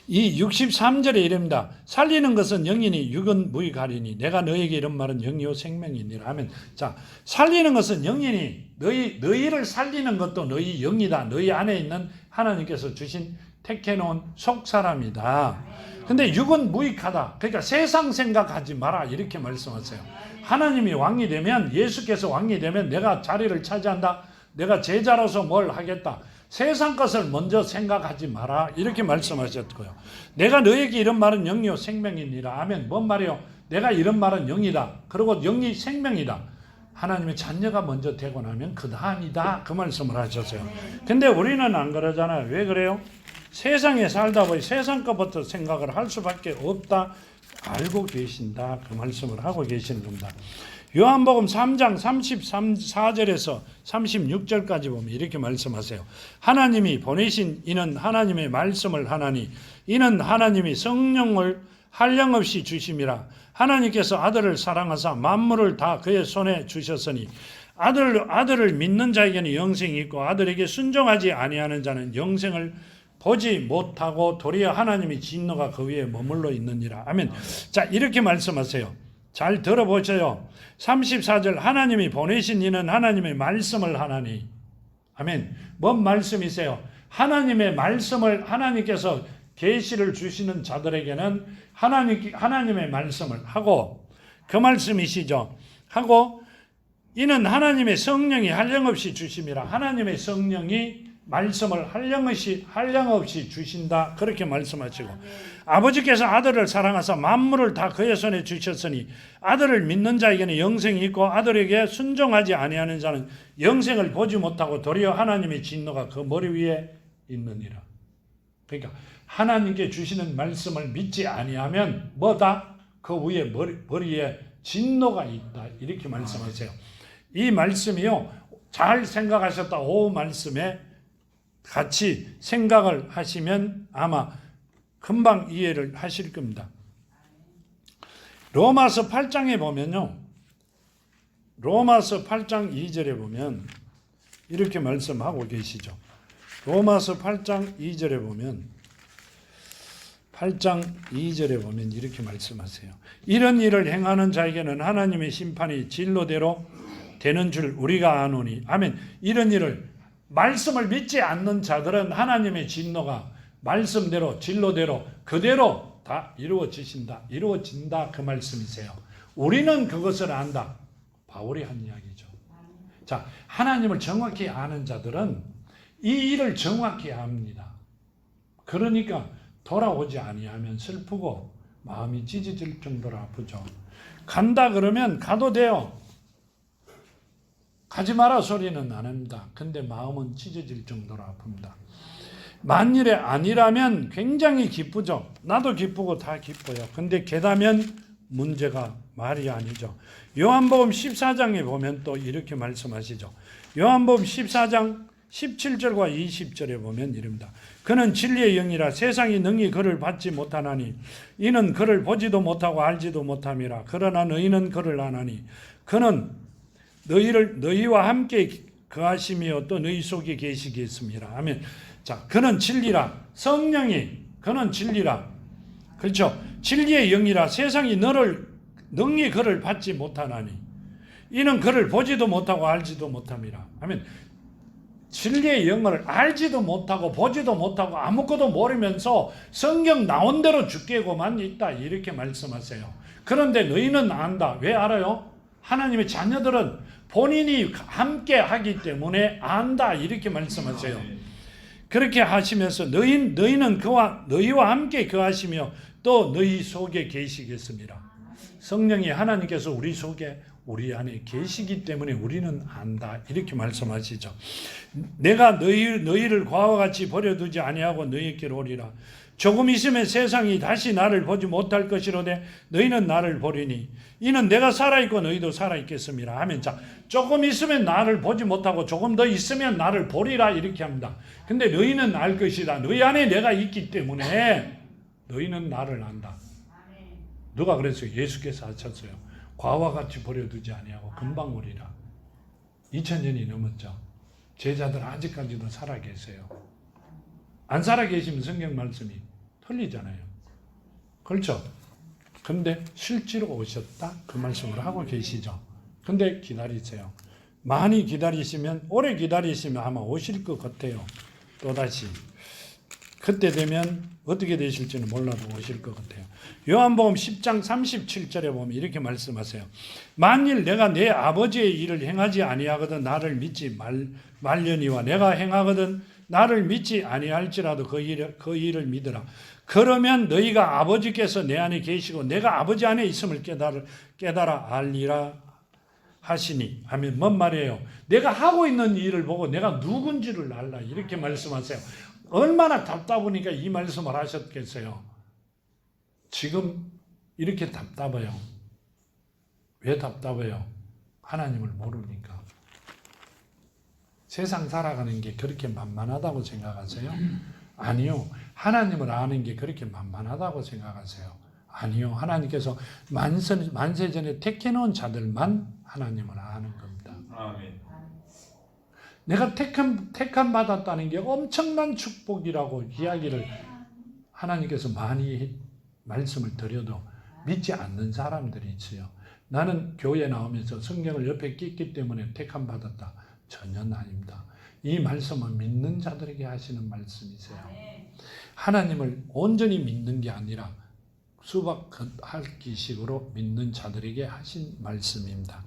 이 63절에 이릅니다. 살리는 것은 영이니 육은 무익하리니 내가 너에게 이런 말은 영이요 생명이니라 하면 자 살리는 것은 영이니 너희를 살리는 것도 너희 영이다. 너희 안에 있는 하나님께서 주신 택해놓은 속사람이다. 근데 육은 무익하다. 그러니까 세상 생각하지 마라 이렇게 말씀하세요. 하나님이 왕이 되면 예수께서 왕이 되면 내가 자리를 차지한다. 내가 제자로서 뭘 하겠다. 세상 것을 먼저 생각하지 마라 이렇게 말씀하셨고요. 내가 너에게 이런 말은 영이요 생명이니라 하면 뭔 말이요? 내가 이런 말은 영이다. 그리고 영이 생명이다. 하나님의 자녀가 먼저 되고 나면 그 다음이다. 그 말씀을 하셨어요. 근데 우리는 안 그러잖아요. 왜 그래요? 세상에 살다 보니 세상 것부터 생각을 할 수밖에 없다. 알고 계신다. 그 말씀을 하고 계시는 겁니다. 요한복음 3장 34절에서 36절까지 보면 이렇게 말씀하세요. 하나님이 보내신 이는 하나님의 말씀을 하나니 이는 하나님이 성령을 한량없이 주심이라. 하나님께서 아들을 사랑하사 만물을 다 그의 손에 주셨으니 아들을 믿는 자에게는 영생이 있고 아들에게 순종하지 아니하는 자는 영생을 보지 못하고 도리어 하나님의 진노가 그 위에 머물러 있느니라. 아멘. 자 이렇게 말씀하세요. 잘 들어보세요. 34절 하나님이 보내신 이는 하나님의 말씀을 하나니 아멘. 뭔 말씀이세요? 하나님의 말씀을 하나님께서 계시를 주시는 자들에게는 하나님의 말씀을 하고 그 말씀이시죠. 하고 이는 하나님의 성령이 한량없이 주심이라. 하나님의 성령이 말씀을 한량없이 주신다. 그렇게 말씀하시고 아버지께서 아들을 사랑하사 만물을 다 그의 손에 주셨으니 아들을 믿는 자에게는 영생이 있고 아들에게 순종하지 아니하는 자는 영생을 보지 못하고 도리어 하나님의 진노가 그 머리 위에 있느니라. 그러니까 하나님께 주시는 말씀을 믿지 아니하면 뭐다? 그 위에 머리에 진노가 있다. 이렇게 말씀하세요. 이 말씀이요. 잘 생각하셨다. 오 말씀에 같이 생각을 하시면 아마 금방 이해를 하실 겁니다. 로마서 8장에 보면요. 로마서 8장 2절에 보면 이렇게 말씀하고 계시죠. 로마서 8장 2절에 보면 8장 2절에 보면 이렇게 말씀하세요. 이런 일을 행하는 자에게는 하나님의 심판이 진로대로 되는 줄 우리가 아노니. 아멘. 이런 일을 말씀을 믿지 않는 자들은 하나님의 진노가 말씀대로 진로대로 그대로 다 이루어진다 그 말씀이세요. 우리는 그것을 안다. 바울이 한 이야기죠. 자, 하나님을 정확히 아는 자들은 이 일을 정확히 압니다. 그러니까 돌아오지 아니하면 슬프고 마음이 찢어질 정도로 아프죠. 간다 그러면 가도 돼요. 가지 마라 소리는 안 합니다. 근데 마음은 찢어질 정도로 아픕니다. 만일에 아니라면 굉장히 기쁘죠. 나도 기쁘고 다 기뻐요. 근데 게다면 문제가 말이 아니죠. 요한복음 14장에 보면 또 이렇게 말씀하시죠. 요한복음 14장 17절과 20절에 보면 이릅니다. 그는 진리의 영이라 세상이 능히 그를 받지 못하나니 이는 그를 보지도 못하고 알지도 못함이라. 그러나 너희는 그를 아나니 그는 너희와 함께 거하시며 또 너희 속에 계시겠습니다. 아멘. 자, 그는 진리라. 성령이 그는 진리라. 그렇죠. 진리의 영이라 세상이 능히 그를 받지 못하나니 이는 그를 보지도 못하고 알지도 못함이라. 아멘. 진리의 영을 알지도 못하고 보지도 못하고 아무것도 모르면서 성경 나온 대로 죽게고만 있다. 이렇게 말씀하세요. 그런데 너희는 안다. 왜 알아요? 하나님의 자녀들은 본인이 함께 하기 때문에 안다. 이렇게 말씀하세요. 그렇게 하시면서 너희는 너희와 함께 거하시며 또 너희 속에 계시겠습니다. 성령이 하나님께서 우리 속에 우리 안에 계시기 때문에 우리는 안다. 이렇게 말씀하시죠. 내가 너희를 과와 같이 버려두지 아니하고 너희에게로 오리라. 조금 있으면 세상이 다시 나를 보지 못할 것이로되 너희는 나를 보리니 이는 내가 살아있고 너희도 살아있겠습니다 하면, 자, 조금 있으면 나를 보지 못하고 조금 더 있으면 나를 보리라 이렇게 합니다. 근데 너희는 알 것이다. 너희 안에 내가 있기 때문에 너희는 나를 안다. 누가 그랬어요? 예수께서 하셨어요. 과와 같이 버려두지 아니하고 금방 오리라. 2000년이 넘었죠. 제자들 아직까지도 살아 계세요. 안 살아 계시면 성경 말씀이 틀리잖아요. 그렇죠? 근데 실제로 오셨다? 그 말씀을 하고 계시죠. 근데 기다리세요. 많이 기다리시면, 오래 기다리시면 아마 오실 것 같아요. 또다시. 그때 되면 어떻게 되실지는 몰라도 오실 것 같아요. 요한복음 10장 37절에 보면 이렇게 말씀하세요. 만일 내가 내 아버지의 일을 행하지 아니하거든 나를 믿지 말려니와 내가 행하거든 나를 믿지 아니할지라도 그 일을 믿으라. 그러면 너희가 아버지께서 내 안에 계시고 내가 아버지 안에 있음을 깨달아 알리라 하시니 하면 뭔 말이에요? 내가 하고 있는 일을 보고 내가 누군지를 알라. 이렇게 말씀하세요. 얼마나 답답하니까 이 말씀을 하셨겠어요. 지금 이렇게 답답해요. 왜 답답해요? 하나님을 모르니까. 세상 살아가는 게 그렇게 만만하다고 생각하세요? 아니요. 하나님을 아는 게 그렇게 만만하다고 생각하세요? 아니요. 하나님께서 만세전에 택해놓은 자들만 하나님을 아는 겁니다. 아멘. 내가 택함 받았다는 게 엄청난 축복이라고 이야기를 하나님께서 많이 말씀을 드려도 믿지 않는 사람들이 있어요. 나는 교회 나오면서 성경을 옆에 끼기 때문에 택함 받았다. 전혀 아닙니다. 이 말씀은 믿는 자들에게 하시는 말씀이세요. 하나님을 온전히 믿는 게 아니라 수박할기식으로 믿는 자들에게 하신 말씀입니다.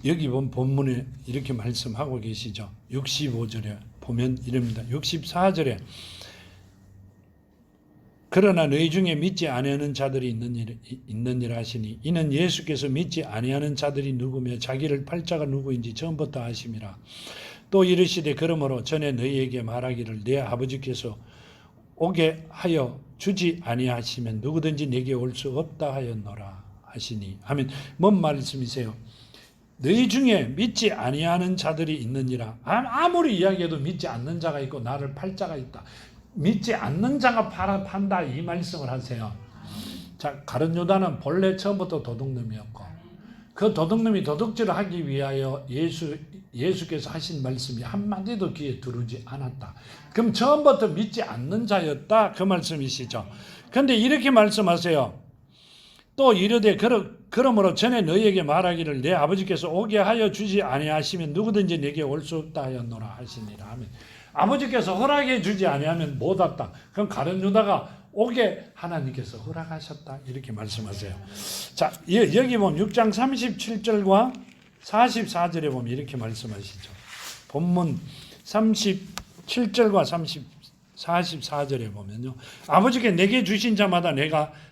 여기 본문에 이렇게 말씀하고 계시죠. 65절에 보면 이럽니다. 64절에 그러나 너희 중에 믿지 아니하는 자들이 있느니라 하시니 이는 예수께서 믿지 아니하는 자들이 누구며 자기를 팔자가 누구인지 처음부터 아심이라. 또 이르시되 그러므로 전에 너희에게 말하기를 내 아버지께서 오게 하여 주지 아니하시면 누구든지 내게 올 수 없다 하였노라 하시니 하면 뭔 말씀이세요? 너희 중에 믿지 아니하는 자들이 있느니라. 아무리 이야기해도 믿지 않는 자가 있고 나를 팔 자가 있다. 믿지 않는 자가 판다 이 말씀을 하세요. 자, 가룟 유다는 본래 처음부터 도둑놈이었고 그 도둑놈이 도둑질을 하기 위하여 예수께서 하신 말씀이 한마디도 귀에 들어오지 않았다. 그럼 처음부터 믿지 않는 자였다 그 말씀이시죠. 그런데 이렇게 말씀하세요. 또 이르되 그러므로 전에 너희에게 말하기를 내 아버지께서 오게 하여 주지 아니하시면 누구든지 내게 올 수 없다 하였노라 하시니라 하면 아버지께서 허락해 주지 아니하면 못 왔다. 그럼 가룟 유다가 오게 하나님께서 허락하셨다 이렇게 말씀하세요. 자, 여기 보면 6장 37절과 44절에 보면 이렇게 말씀하시죠. 본문 37절과 44절에 보면요. 아버지께 내게 주신 자마다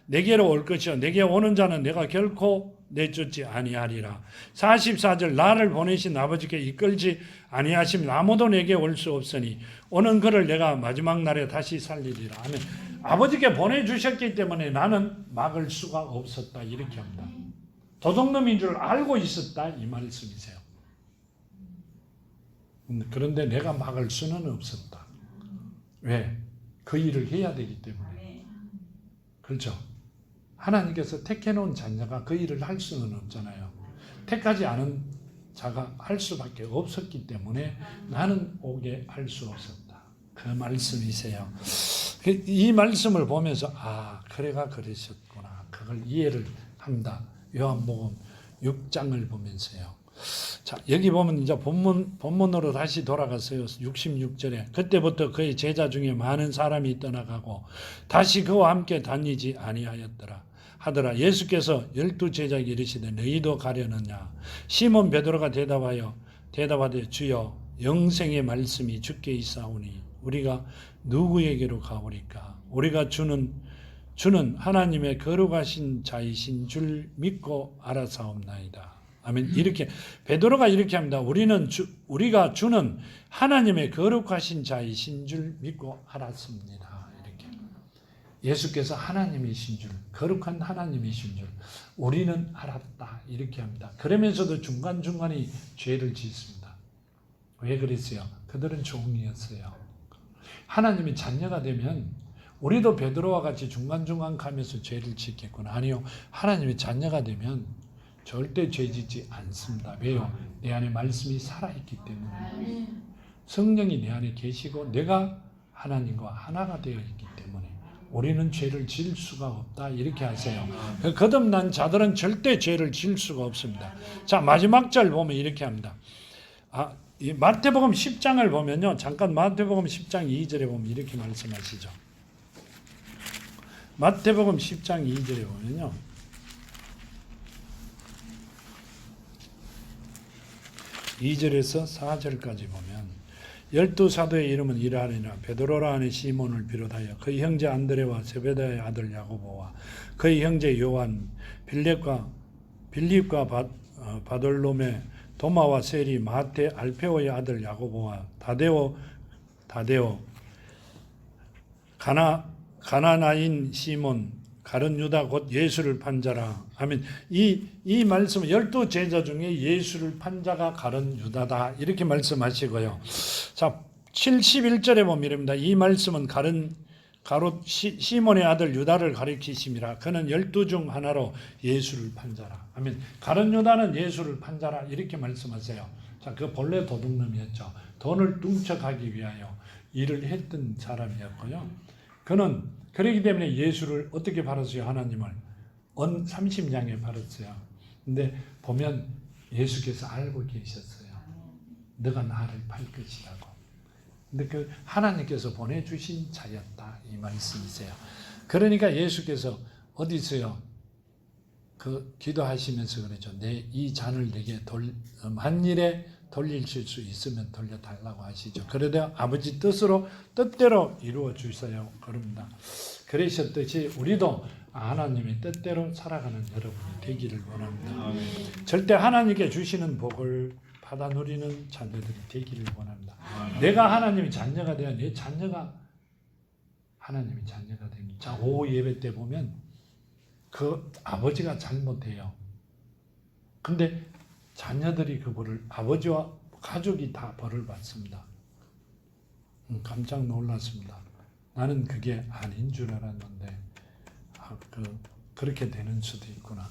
내게로 올 것이요 내게 오는 자는 내가 결코 내쫓지 아니하리라. 44절 나를 보내신 아버지께 이끌지 아니하시면 아무도 내게 올 수 없으니 오는 그를 내가 마지막 날에 다시 살리리라 하면 아버지께 보내주셨기 때문에 나는 막을 수가 없었다 이렇게 합니다. 도둑놈인 줄 알고 있었다 이 말씀이세요. 그런데 내가 막을 수는 없었다. 왜? 그 일을 해야 되기 때문에. 그렇죠? 하나님께서 택해놓은 자녀가 그 일을 할 수는 없잖아요. 택하지 않은 자가 할 수밖에 없었기 때문에 나는 오게 할 수 없었다. 그 말씀이세요. 이 말씀을 보면서 그래가 그러셨구나. 그걸 이해를 합니다. 요한복음 6장을 보면서요. 자, 여기 보면 이제 본문으로 다시 돌아갔어요. 66절에 그때부터 그의 제자 중에 많은 사람이 떠나가고 다시 그와 함께 다니지 아니하였더라 하더라. 예수께서 12제자에게 이르시되 너희도 가려느냐? 시몬 베드로가 대답하되 주여 영생의 말씀이 주께 있사오니 우리가 누구에게로 가오리까? 우리가 주는 하나님의 거룩하신 자이신 줄 믿고 알아사옵나이다. 아멘. 이렇게 베드로가 이렇게 합니다. 우리가 주는 하나님의 거룩하신 자이신 줄 믿고 알았습니다. 이렇게 예수께서 하나님이신 줄, 거룩한 하나님이신 줄 우리는 알았다. 이렇게 합니다. 그러면서도 중간중간에 죄를 짓습니다. 왜 그랬어요? 그들은 종이었어요. 하나님의 자녀가 되면 우리도 베드로와 같이 중간중간 가면서 죄를 짓겠구나. 아니요. 하나님의 자녀가 되면 절대 죄 짓지 않습니다. 왜요? 내 안에 말씀이 살아있기 때문에. 성령이 내 안에 계시고 내가 하나님과 하나가 되어 있기 때문에 우리는 죄를 지을 수가 없다. 이렇게 하세요. 거듭난 자들은 절대 죄를 지을 수가 없습니다. 자, 마지막 절 보면 이렇게 합니다. 이 마태복음 10장을 보면요. 잠깐 마태복음 10장 2절에 보면 이렇게 말씀하시죠. 마태복음 10장 2절에 보면요. 2절에서 4절까지 보면 12사도의 이름은 이러하니라. 베드로라 하는 시몬을 비롯하여 그의 형제 안드레와 세베다의 아들 야고보와 그의 형제 요한, 빌립과 바돌로메, 도마와 세리, 마테, 알페오의 아들 야고보와 다데오, 가나나인 시몬, 가룟 유다 곧 예수를 판 자라. 아멘. 이 말씀은 12제자 중에 예수를 판 자가 가룟 유다다. 이렇게 말씀하시고요. 자, 71절에 보면 이릅니다. 이 말씀은 시몬의 아들 유다를 가리키심이라. 그는 12 중 하나로 예수를 판 자라. 아멘. 가룟 유다는 예수를 판 자라. 이렇게 말씀하세요. 자, 그 본래 도둑놈이었죠. 돈을 뚱쳐가기 위하여 일을 했던 사람이었고요. 그는 그렇기 때문에 예수를 어떻게 팔았어요? 하나님을 30냥에 팔았어요. 근데 보면 예수께서 알고 계셨어요. 너가 나를 팔 것이라고. 근데 그 하나님께서 보내주신 자였다. 이 말씀이세요. 그러니까 예수께서 어디 있어요? 그 기도하시면서 그러죠. 이 잔을 내게 만일에 돌리실 수 있으면 돌려달라고 하시죠. 그러다 아버지 뜻대로 이루어 주세요. 그럽니다. 그러셨듯이 우리도 하나님의 뜻대로 살아가는 여러분이 되기를 원합니다. 절대 하나님께 주시는 복을 받아 누리는 자녀들이 되기를 원합니다. 내가 하나님의 자녀가 되어 내 자녀가 하나님의 자녀가 됩니다. 자, 오후 예배 때 보면 그 아버지가 잘못해요. 근데 자녀들이 그 벌을, 아버지와 가족이 다 벌을 받습니다. 깜짝 놀랐습니다. 나는 그게 아닌 줄 알았는데 그렇게 되는 수도 있구나.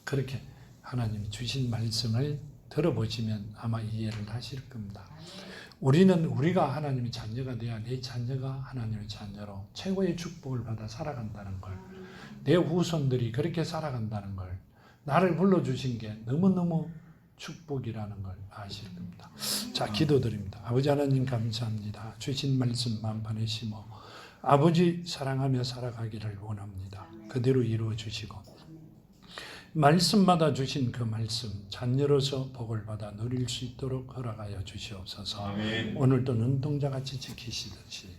그렇게 하나님이 주신 말씀을 들어보시면 아마 이해를 하실 겁니다. 우리가 하나님의 자녀가 되어야 내 자녀가 하나님의 자녀로 최고의 축복을 받아 살아간다는 걸, 내 후손들이 그렇게 살아간다는 걸, 나를 불러주신 게 너무너무 축복이라는 걸 아실 겁니다. 자, 기도드립니다. 아버지 하나님 감사합니다. 주신 말씀 만판에 심어 아버지 사랑하며 살아가기를 원합니다. 그대로 이루어 주시고 말씀마다 주신 그 말씀 자녀로서 복을 받아 누릴 수 있도록 허락하여 주시옵소서. 아멘. 오늘도 눈동자같이 지키시듯이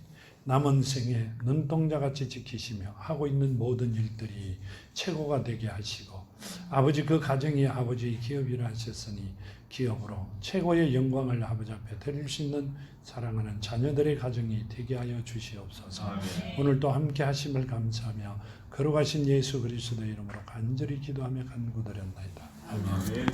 남은 생에 눈동자같이 지키시며 하고 있는 모든 일들이 최고가 되게 하시고 아버지 그 가정이 아버지의 기업이라 하셨으니 기업으로 최고의 영광을 아버지 앞에 드릴 수 있는 사랑하는 자녀들의 가정이 되게 하여 주시옵소서. 아멘. 오늘도 함께 하심을 감사하며 거룩하신 예수 그리스도의 이름으로 간절히 기도하며 간구드렸나이다. 아멘. 아멘.